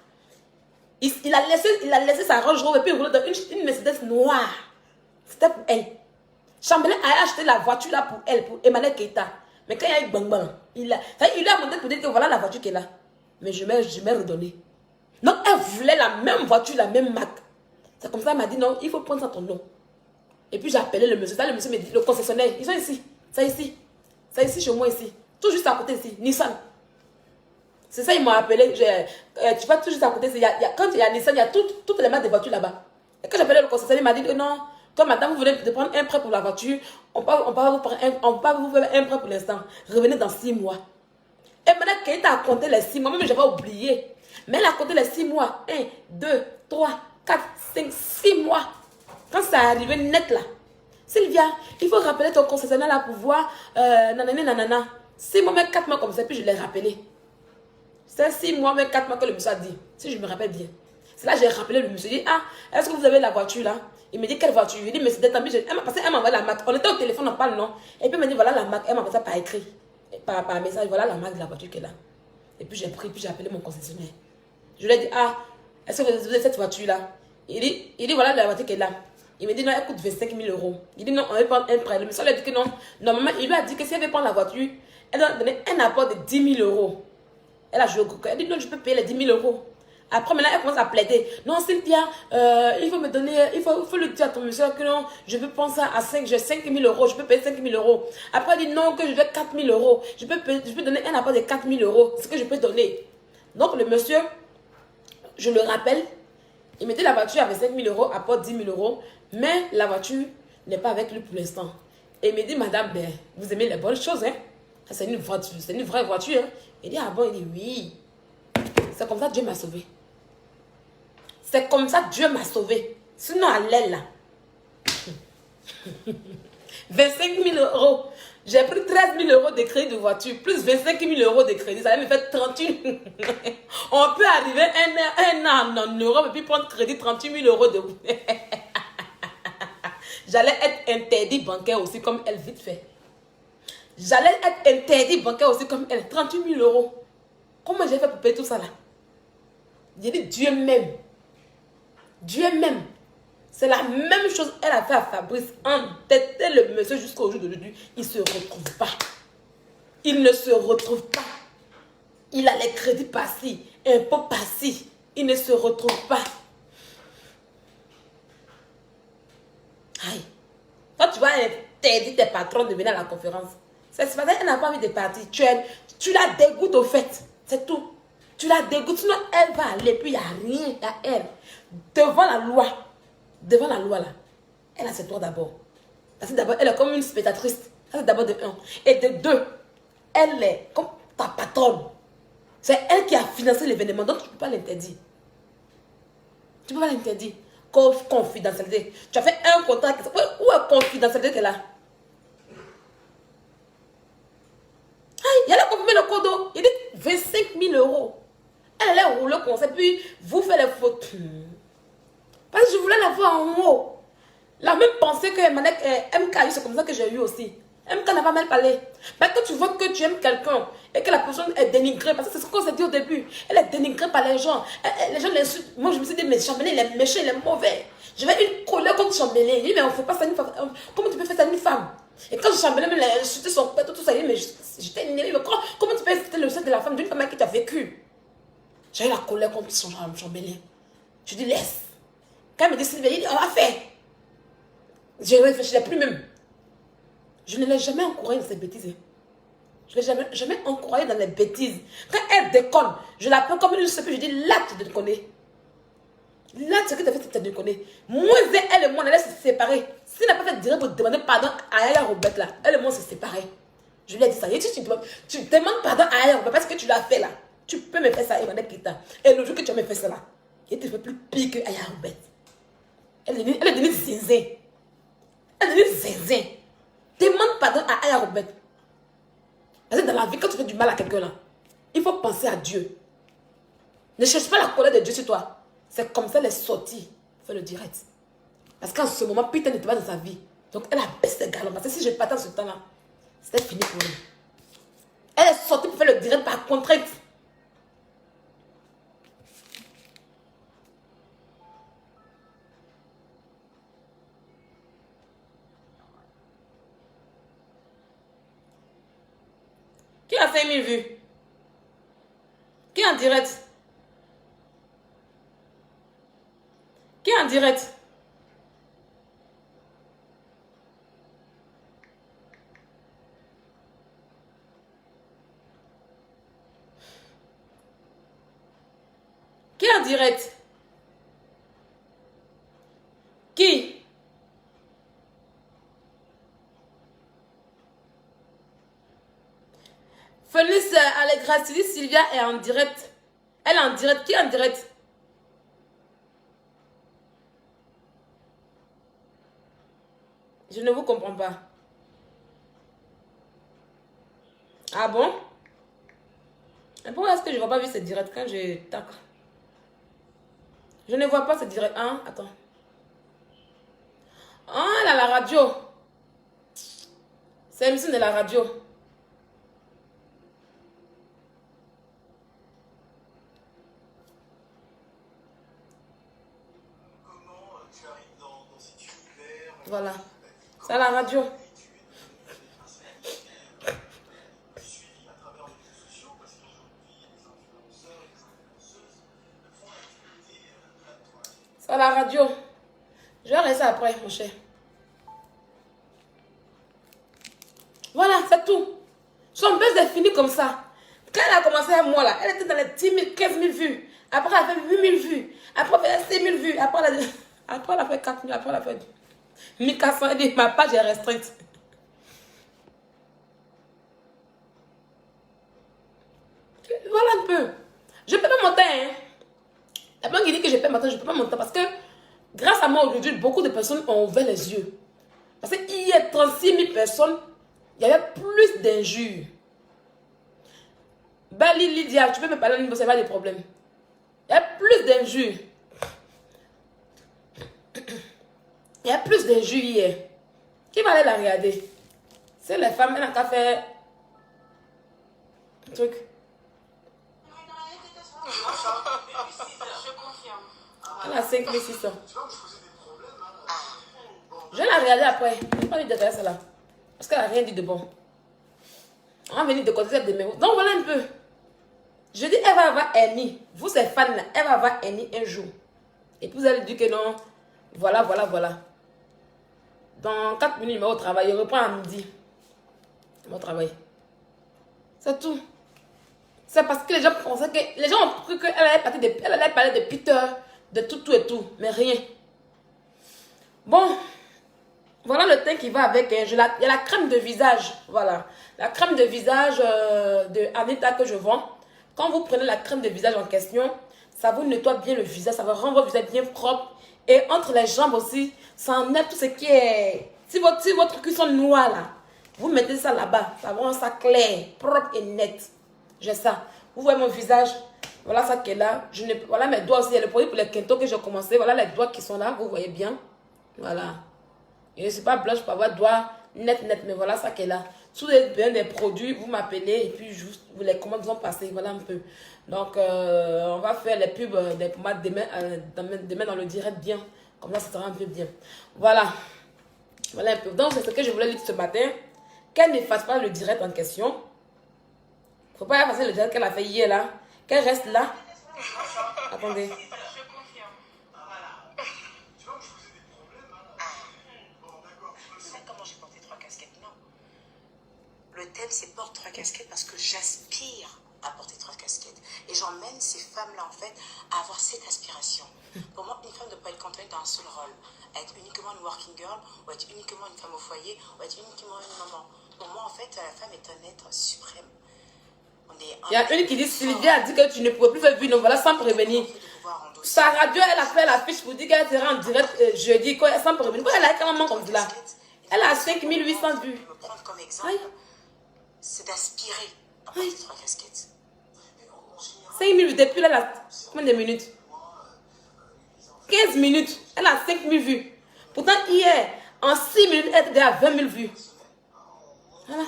Il a laissé sa Range Rover et puis il roulait dans une Mercedes noire. C'était pour elle. Chambelin a acheté la voiture là pour elle, pour Emmanuel Keita. Mais quand il y a eu bang bang, il a demandé pour dire que voilà la voiture qu'elle a. Mais je m'ai redonné. Donc elle voulait la même voiture, la même marque. C'est comme ça, elle m'a dit non, il faut prendre ça ton nom. Et puis j'ai appelé le monsieur. Ça, le monsieur me dit, le concessionnaire, ils sont ici. C'est ici. C'est ici chez moi ici. Tout juste à côté ici. Nissan. C'est ça, ils m'ont appelé. Tu vas tout juste à côté ici. Quand il y a Nissan, il y a toutes les marques de voitures là-bas. Et quand j'ai appelé le concessionnaire, il m'a dit que non, quand madame, vous venez de prendre un prêt pour la voiture, on peut vous faire un prêt pour l'instant. Revenez dans 6 mois. Et maintenant, Keita a compté les 6 mois, même j'avais oublié. Mais elle a compté les 6 mois. 1, 2, 3, 4, 5, 6 mois. Quand ça arrivé net là. Sylvia, il faut rappeler ton concessionnaire là pour voir nanana. 6 mois, mais 4 mois comme ça, puis je l'ai rappelé. C'est 6 mois, mais 4 mois que le monsieur a dit. Si je me rappelle bien. C'est là que j'ai rappelé le monsieur. Il dit, ah, est-ce que vous avez la voiture là? Il me dit, quelle voiture? Il dit, mais c'est détambi. Parce qu'elle m'a envoyé la marque. On était au téléphone, on parle, non? Et puis il m'a dit, voilà la marque. Elle m'a envoyé ça par écrit. Par message, voilà la marque de la voiture qu'elle a. Et puis j'ai pris, puis j'ai appelé mon concessionnaire. Je lui ai dit, ah, est-ce que vous avez cette voiture là? Il dit, voilà la voiture qu'elle a. Il me dit, non, elle coûte 25 000 €. Il dit, non, on va prendre un prêt. Le monsieur lui a dit que non. Normalement, il lui a dit que si elle veut prendre la voiture, elle doit donner un apport de 10 000 €. Elle a joué au coco. Elle dit, non, je peux payer les 10 000 €. Après, maintenant, elle commence à plaider. Non, Cynthia, il faut me donner, il faut le dire à ton monsieur que non, je veux prendre ça à 5, j'ai 5 000 €, je peux payer 5 000 €. Après, elle dit non, que je veux 4 000 €. Je peux donner un apport de 4 000 €. C'est ce que je peux donner. Donc, le monsieur, je le rappelle, il me dit la voiture avait 5 000 €, apport 10 000 €, mais la voiture n'est pas avec lui pour l'instant. Et il me dit, madame, ben, vous aimez les bonnes choses, hein? C'est une voiture, c'est une vraie voiture. Hein? Il dit, ah bon, il dit, oui. C'est comme ça que Dieu m'a sauvé. C'est comme ça que Dieu m'a sauvé. Sinon, à l'aile, là. 25 000 €. J'ai pris 13 000 € de crédit de voiture, plus 25 000 € de crédit. Ça allait me faire 38 000 €. On peut arriver un an en Europe et puis prendre crédit 38 000 € de... J'allais être interdit bancaire aussi comme elle, vite fait. J'allais être interdit bancaire aussi comme elle, 38 000 €. Comment j'ai fait pour payer tout ça là? J'ai dit Dieu m'aime. Dieu m'aime. C'est la même chose elle a fait à Fabrice. Entêter le monsieur jusqu'au jour d'aujourd'hui. Il ne se retrouve pas. Il ne se retrouve pas. Il a les crédits par-ci, impôts par-ci. Il ne se retrouve pas. Aïe. Quand tu vas interdire tes patrons de venir à la conférence, c'est parce qu'elle n'a pas envie de partir. Tu la dégoûtes au fait. C'est tout. Tu la dégoûtes. Sinon, elle va aller. Puis il n'y a rien à elle. Devant la loi. Devant la loi là. Elle a ses droits d'abord. Parce que d'abord, elle est comme une spectatrice. Ça, c'est d'abord de 1. Et de 2, elle est comme ta patronne. C'est elle qui a financé l'événement. Donc, tu ne peux pas l'interdire. Tu ne peux pas l'interdire. Confidentialité. Tu as fait un contrat. Où est confidentialité qu'elle a? Il a confirmé le code. Il dit 25 000 €. Elle allait rouler comme ça. Puis, vous faites les fautes. Parce que je voulais la voir en haut. La même pensée que MK a eu, c'est comme ça que j'ai eu aussi. MK n'a pas mal parlé. Mais quand tu vois que tu aimes quelqu'un et que la personne est dénigrée, parce que c'est ce qu'on s'est dit au début, elle est dénigrée par les gens. Les gens l'insultent. Moi, je me suis dit, mais Chambelin, il est méchant, il est mauvais. J'avais une colère contre Chambelin. Il dit, mais on ne fait pas ça à une femme. Comment tu peux faire ça à une femme? Et quand Chambelin m'a insulté son père, tout ça, il dit, mais j'étais énervée. Comment tu peux insulter le sein de la femme d'une femme qui t'a vécu? J'ai eu la colère contre Chambelin. Je dis, laisse. Quand elle me dit, Sylvie, il dit, on va faire. Je ne réfléchirai plus même. Je ne l'ai jamais encouragée dans ses bêtises. Je ne l'ai jamais encouragée dans les bêtises. Quand elle déconne, je l'appelle comme une seule, je dis, là, tu te connais. Là, ce que tu as fait, tu te déconné. Moi et elle et moi, on allait se séparer. Si elle n'a pas fait direct pour demander pardon à Aya Robert, là, elle et moi, on s'est séparés. Je lui ai dit ça. Et tu demandes pardon à Aya Robert parce que tu l'as fait là. Tu peux me faire ça, Emmanuel Keita. Et le jour que tu as me fait ça là, il te fait plus pire que Aya Robert. Elle est devenue zinzin. devenir zinzin. Demande pardon à Aya Robert. Parce que dans la vie, quand tu fais du mal à quelqu'un là, il faut penser à Dieu. Ne cherche pas la colère de Dieu sur toi. C'est comme ça elle est sortie. Fais le direct. Parce qu'en ce moment, Peter n'était pas dans sa vie. Donc elle a baissé les galons. Parce que si je partais en ce temps-là, c'était fini pour elle. Elle est sortie pour faire le direct par contrainte. Qui a 5000 vues? Qui est en direct? Qui est en direct? Qui est en direct? Qui? Felice Allegra, Sylvia est en direct. Elle est en direct. Qui est en direct? Je ne vous comprends pas. Ah bon? Et pourquoi est-ce que je ne vois pas vu ce direct quand je tac? Je ne vois pas ce direct. Hein? Attends. Ah, elle a la radio. C'est l'émission de la radio. Voilà. C'est à la radio. C'est à la radio. Je vais rester après, mon cher. Voilà, c'est tout. Son buzz est fini comme ça. Quand elle a commencé à moi, là, elle était dans les 10 000, 15 000 vues. Après, elle a fait 8 000 vues. Après, elle a fait 6 000 vues. Après, elle a fait 4 000. Après, elle a fait 1400. Elle dit, ma page est restreinte. Voilà un peu. Je ne peux pas monter. Hein. La banque dit que je peux monter. Je ne peux pas monter parce que grâce à moi aujourd'hui, beaucoup de personnes ont ouvert les yeux. Parce qu'il y a 36 000 personnes, il y avait plus d'injures. Bali Lydia, tu peux me parler de c'est pas des problèmes. Il y a plus d'injures. Il y a plus d'injures hier. Qui va aller la regarder? C'est les femmes, elles n'ont qu'à faire un truc. Je confirme. Elle a 5600. Je vais la regarder après. Je n'ai pas envie de regarder celle-là. Parce qu'elle n'a rien dit de bon. On va venir de côté cette numéro. Donc voilà un peu. Je dis, elle va avoir Annie. Vous, ces fans-là, elle va avoir Annie un jour. Et puis vous allez dire que non. Voilà, voilà, voilà. Dans 4 minutes, il va au travail. Il reprend à midi. Il va au travail. C'est tout. C'est parce que les gens pensaient que... Les gens ont cru qu'elle allait parler de Peter, de tout et tout. Mais rien. Bon. Voilà le teint qui va avec. Il y a la crème de visage. Voilà. La crème de visage de Anita que je vends. Quand vous prenez la crème de visage en question, ça vous nettoie bien le visage. Ça va rendre votre visage bien propre. Et entre les jambes aussi, ça enlève tout ce qui est... Si votre cuisson noire là, vous mettez ça là-bas. Ça rend ça clair, propre et net. J'ai ça. Vous voyez mon visage. Voilà ça qui est là. Voilà mes doigts aussi. Il y a le produit pour les quintos que j'ai commencé. Voilà les doigts qui sont là. Vous voyez bien. Voilà. Je ne suis pas blanche pour avoir doigts net. Mais voilà ça qui est là. Si vous avez besoin des produits, vous m'appelez. Et puis vous les commandes vont passer. Voilà un peu. Donc on va faire les pubs des pomades demain dans le direct bien. Comme ça, ça sera un peu bien. Voilà. Voilà un peu. Donc c'est ce que je voulais dire ce matin. Qu'elle ne fasse pas le direct en question. Faut pas effacer le direct qu'elle a fait hier là. Qu'elle reste là. Attendez. Je confirme. Voilà. Tu vois, je faisais des problèmes. Bon, d'accord. Vous savez comment j'ai porté 3 casquettes? Non. Le thème, c'est porte 3 casquettes parce que j'aspire à porter 3 casquettes. Et j'emmène ces femmes-là, en fait, à avoir cette aspiration. Pour moi, une femme ne peut pas être cantonnée dans un seul rôle. Être uniquement une working girl, ou être uniquement une femme au foyer, ou être uniquement une maman. Pour moi, en fait, la femme est un être suprême. Il y a une qui dit, Sylvia a dit que tu ne pouvais plus faire vue, donc voilà, sans prévenir. Sa radio, elle a fait l'affiche pour dire qu'elle sera en direct jeudi, quoi, sans prévenir. Pourquoi elle a carrément comme cela? Elle a 5800 vues. Me prendre comme exemple, Aïe. c'est d'aspirer à porter 3 casquettes. 5000 vues depuis là, elle a combien de minutes? 15 minutes. Elle a 5000 vues. Pourtant, hier, en 6 minutes, elle était à 20 000 vues. Voilà.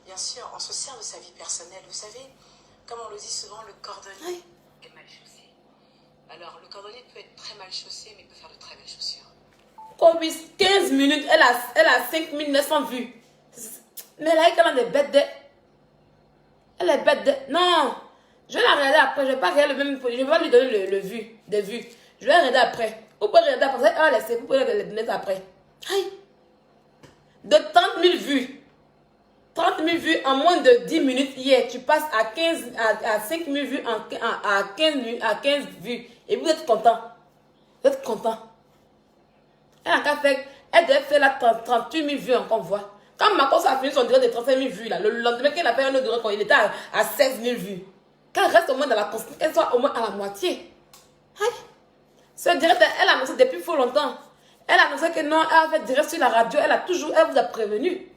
Bien sûr, on se sert de sa vie personnelle. Vous savez, comme on le dit souvent, le cordonnier est mal chaussé. Alors, le cordonnier peut être très mal chaussé, mais il peut faire de très belles chaussures. Comme 15 minutes, elle a 5900 vues. Mais là, elle a des bêtes de... Elle est bête de... Non. Je vais la regarder après. Je ne vais pas regarder le même... Je vais pas lui donner le vu, des vues. Je vais la regarder après. Vous pouvez regarder après. Ah, laissez. Vous pouvez les donner après. Aïe. De 30 000 vues. 30 000 vues en moins de 10 minutes hier. Tu passes à 5 000 vues à 15 vues. Et vous êtes content. Vous êtes content. Elle a qu'à faire... Elle devait faire la 38 000 vues encore, voit. Quand Marcos a fini son direct de 35 000 vues, là, le lendemain qu'elle a fait un autre direct, il était à 16 000 vues. Qu'elle reste au moins dans la constance, qu'elle soit au moins à la moitié. Hein? Ce direct, elle a annoncé depuis fort longtemps. Elle a annoncé que non, elle a fait direct sur la radio, elle vous a prévenu.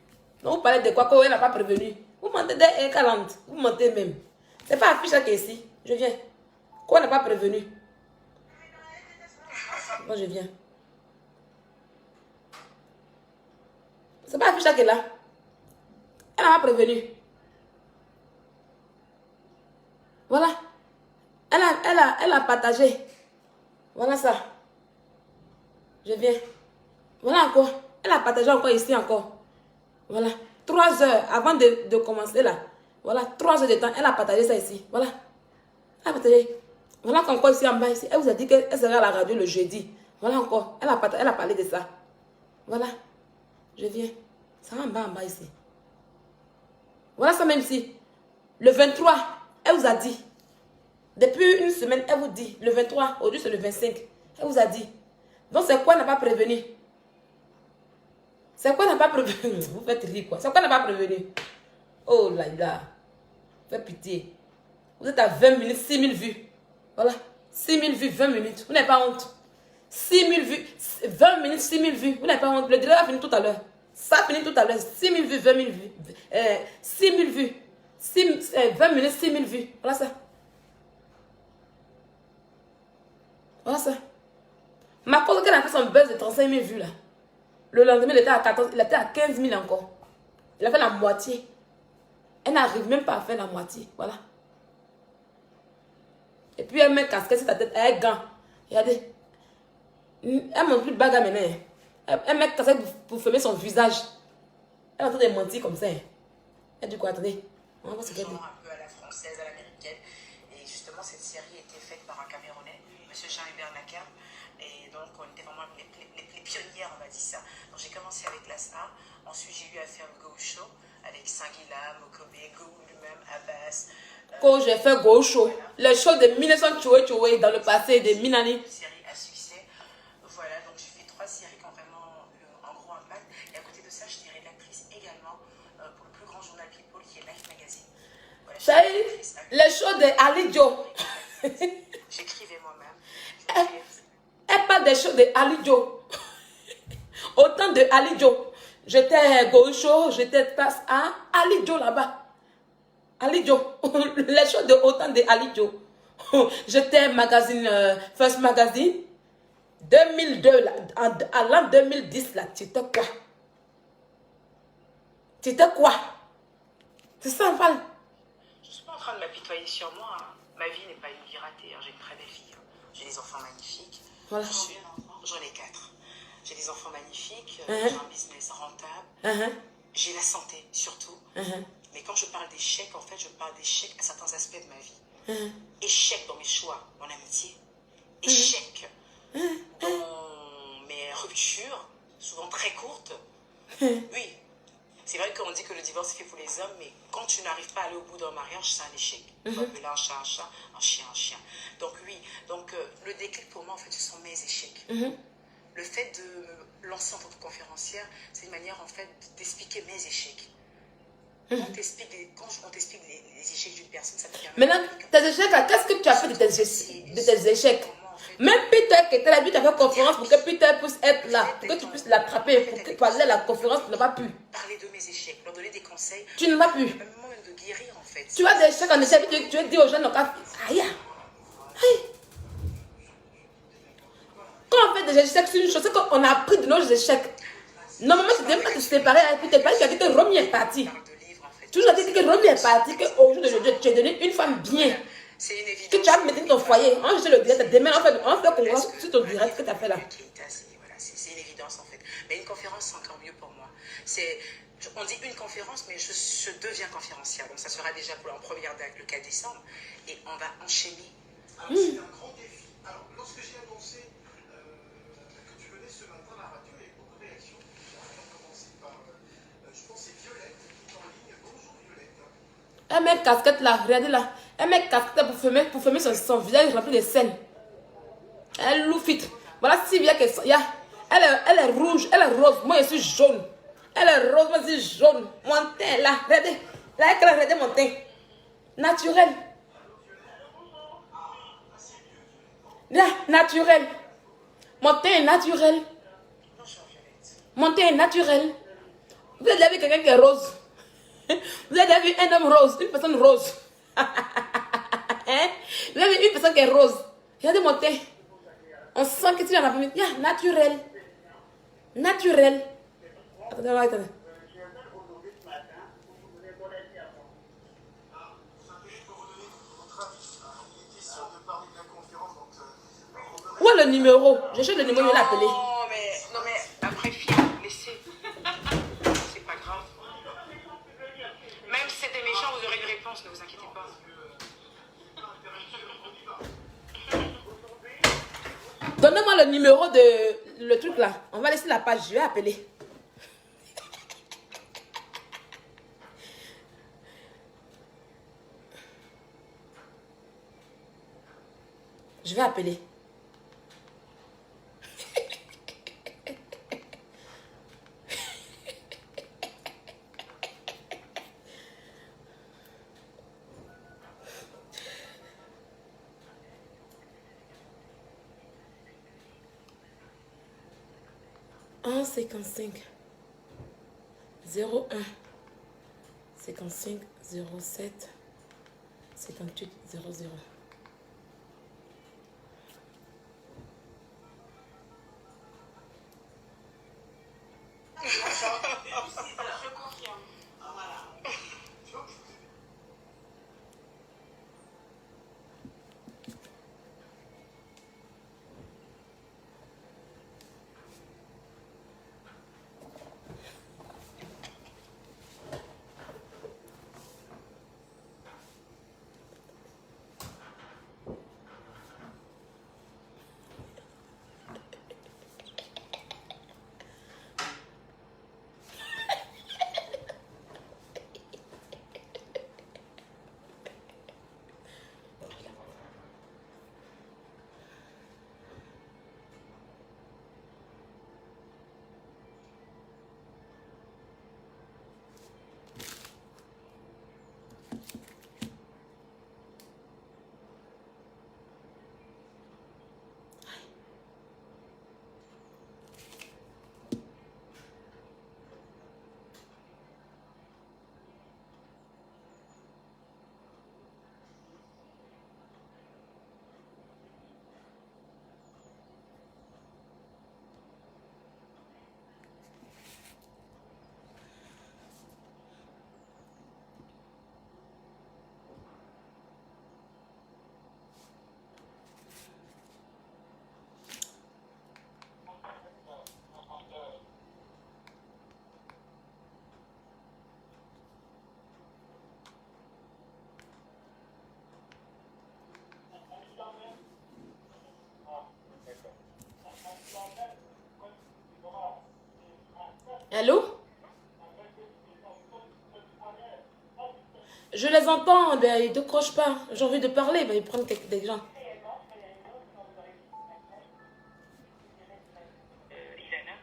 Donc vous parlez de quoi qu'elle n'a pas prévenu. Vous mentez des calantes, vous mentez même. C'est pas affiché qui est ici. Je viens. Quoi n'a pas prévenu? Moi je viens. C'est pas affiché qui est là. Elle m'a prévenu. Voilà. Elle a partagé. Voilà ça. Je viens. Voilà encore. Elle a partagé encore ici encore. Voilà. 3 heures avant de commencer là. Voilà. 3 heures de temps. Elle a partagé ça ici. Voilà. Elle a partagé. Voilà encore ici en bas ici. Elle vous a dit qu'elle sera à la radio le jeudi. Voilà encore. Elle a parlé de ça. Voilà. Je viens. Ça va en bas ici. Voilà ça même ici. Le 23, elle vous a dit. Depuis une semaine, elle vous dit. Le 23, aujourd'hui c'est le 25. Elle vous a dit. Donc c'est quoi n'a pas prévenu? C'est quoi n'a pas prévenu? Vous faites rire quoi? C'est quoi n'a pas prévenu? Oh là là. Faites pitié. Vous êtes à 20 minutes, 6 000 vues. Voilà. 6 000 vues, 20 minutes. Vous n'avez pas honte. 6 000 vues, 20 minutes, 6 000 vues. Vous n'avez pas honte. Le direct va finir tout à l'heure. Ça finit tout à l'heure. 6 000 vues, 20 000 vues. 6 000 vues. 20 minutes, 6 000 vues. Voilà ça. Voilà ça. Ma cause qu'elle a fait son buzz de 35 000 vues là. Le lendemain, il était à 15 000 encore. Il a fait la moitié. Elle n'arrive même pas à faire la moitié. Voilà. Et puis elle met casquette sur ta tête. Elle est gant. Regardez. Elle ne montre plus de bagarre maintenant. Elle met casquette pour fermer son visage. Elle est en train de mentir comme ça. Elle dit quoi? Attendez. On va voir ce qu'elle dit. Un peu à la française, à l'américaine. Et justement, cette série était faite par un Camerounais, M. Jean-Hubert Nakam. Et donc, on était vraiment les pionnières, on va dire ça. Donc, j'ai commencé avec Classe A. Ensuite, j'ai eu à faire le Go Show avec Sanguila, Mokobe, Go lui-même, Abbas. Quand j'ai fait Go Show, le show de 1980 dans le passé de Minani. Une série à succès. Voilà, donc j'ai fait 3 séries qui ont vraiment un gros impact. Et à côté de ça, je suis rédactrice également pour le plus grand journal People qui est Life Magazine. Voilà, le show de Ali Joe. J'écrivais moi-même. Elle parle des shows de Ali Joe. Autant de Ali Joe. J'étais Go Show, j'étais place à Ali Joe là-bas. Ali Joe. Les shows de autant de Ali Joe. J'étais magazine, First Magazine. 2002, là, à l'an 2010, là, tu étais quoi? Tu étais quoi? C'est ça, on parle. Je ne suis pas en train de m'apitoyer sur moi. Hein. Ma vie n'est pas une vie ratée. Hein. J'ai une très belle vie. Hein. J'ai des enfants magnifiques. Voilà. J'en ai 4. J'ai des enfants magnifiques. J'ai un business rentable. J'ai la santé, surtout. Mais quand je parle d'échec, en fait, je parle d'échec à certains aspects de ma vie. Échec dans mes choix, mon amitié. Échec dans mes ruptures, souvent très courtes. Oui, c'est vrai qu'on dit que le divorce est fait pour les hommes, mais quand tu n'arrives pas à aller au bout d'un mariage, c'est un échec. Il faut appeler un chat, un chien, un chien. Donc oui, donc le déclic pour moi, en fait, ce sont mes échecs. Le fait de me lancer en tant que conférencière, c'est une manière, en fait, d'expliquer mes échecs. Quand on t'explique les échecs d'une personne, ça te permet... Maintenant, tes échecs, qu'est-ce que tu as fait de tes échecs? Même Peter qui était là, lui, tu as fait conférence pour que Peter puisse être là, pour que tu puisses l'attraper, pour que tu aller à la conférence, tu n'as pas pu. Parler de mes échecs, leur donner des conseils. Tu n'as pas pu. Un moment même de guérir en fait. Tu as des échecs en échec, tu veux dire aux gens, donc, aïe, aïe. Quand on fait des échecs sur une chose, c'est qu'on a appris de nos échecs. Normalement, tu ne devais pas te séparer avec Peter, parce que Romy est parti. Tu nous as dit que Romy est parti, qu'aujourd'hui, tu es devenu une femme bien. C'est une évidence. Que tu as mis ton foyer. On je le direct. Demain, on fait conférence sur ton direct que tu as fait là. C'est une évidence en fait. Mais une conférence, c'est encore mieux pour moi. On dit une conférence, mais je deviens conférencière. Donc ça sera déjà pour en première date le 4 décembre. Et on va enchaîner. Alors c'est un grand défi. Alors lorsque j'ai annoncé que tu venais ce matin à la radio, il y a eu beaucoup de réactions. On va commencer par, je pense c'est Violette qui est en ligne. Bonjour Violette. Elle met casquette là, regardez là. Elle met casquette pour fermer son visage rempli de scènes. Elle loufit. Voilà Sylvia qui est. Elle est rouge, elle est rose. Moi je suis jaune. Elle est rose, moi je suis jaune. Mon teint là, regardez. Là, regardez mon teint. Naturel. Là, naturel. Mon teint est naturel. Mon teint est naturel. Vous avez déjà vu quelqu'un qui est rose? Vous avez déjà vu un homme rose, une personne rose? Hein? Vous avez vu une personne qui est rose? Regardez mon teint. On sent que tu es dans la famille. Naturel. Naturel. Attendez, attendez. Où est le numéro? Je cherche le numéro, je vais l'appeler. Non mais après fille, laissez. C'est pas grave. Même si c'était méchant, vous aurez une réponse, ne vous inquiétez pas. Donnez-moi le numéro de le truc là. On va laisser la page, je vais appeler. Je vais appeler. Un 55 01 55 07 58 00. Je confirme. Allô? Je les entends, ben, ils ne décrochent pas. J'ai envie de parler, ben, ils prennent des gens. Ilana,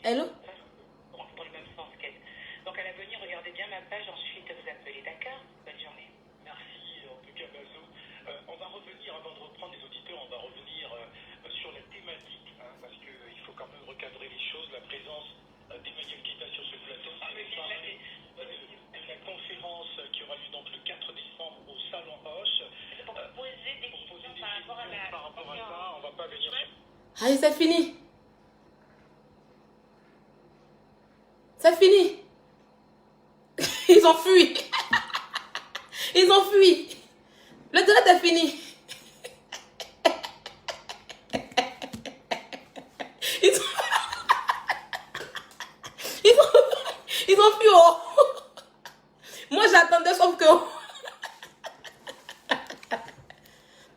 Allô? dans le même sens qu'elle. Donc à l'avenir, regardez bien ma page, ensuite vous appelez, d'accord? Bonne journée. Merci, en tout cas, Bazo. On va revenir, avant de reprendre les auditeurs, on va revenir Allez, c'est fini. C'est fini. Ils ont fui. Ils ont fui. Le direct est fini. Ils ont fui. Oh. Moi, j'attendais, sauf que...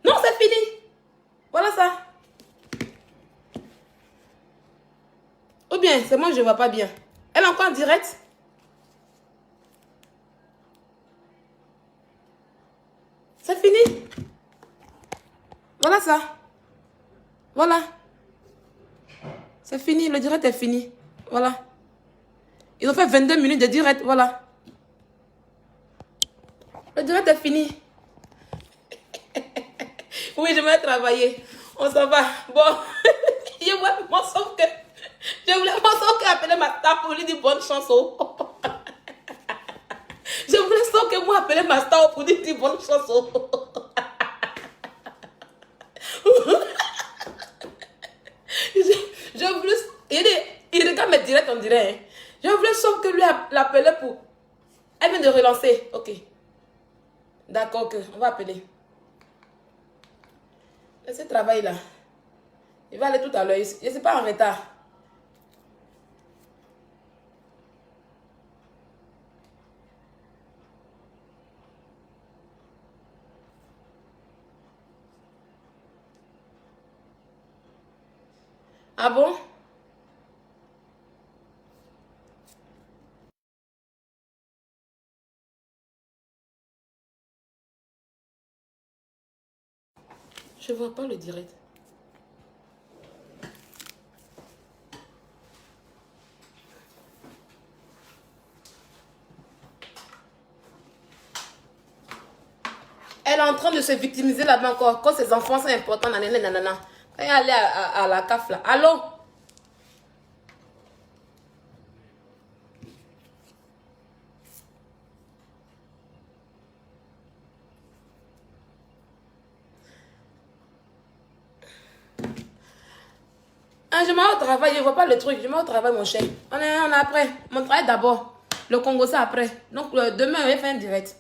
Non, c'est fini. Voilà ça. Ou bien, c'est moi, je ne vois pas bien. Elle est encore en direct. C'est fini. Voilà ça. Voilà. C'est fini. Le direct est fini. Voilà. Ils ont fait 22 minutes de direct. Voilà. Le direct est fini. Oui, je vais travailler. On s'en va. Bon. Je voulais m'en sauf que... Je voulais m'en sauf que appeler ma star pour lui dire bonne chance. Je voulais sauf que moi appeler ma star pour lui dire bonne chance. Je voulais... Il regarde mes directs, on dirait. Hein. Je voulais sauf que lui l'appeler pour... Elle vient de relancer. Ok. D'accord, ok. On va appeler. Laissez travailler là. Il va aller tout à l'heure. Je ne suis pas en retard. Ah bon? Je ne vois pas le direct. Elle est en train de se victimiser là-bas encore. Quand ses enfants sont importants, nanana. Quand elle est allée à la CAF là. Allô? Ah, je m'en vais au travail, je ne vois pas le truc. Je m'en vais au travail, mon cher. On est après. Mon travail d'abord. Le Congo, c'est après. Donc, demain, on va faire un direct.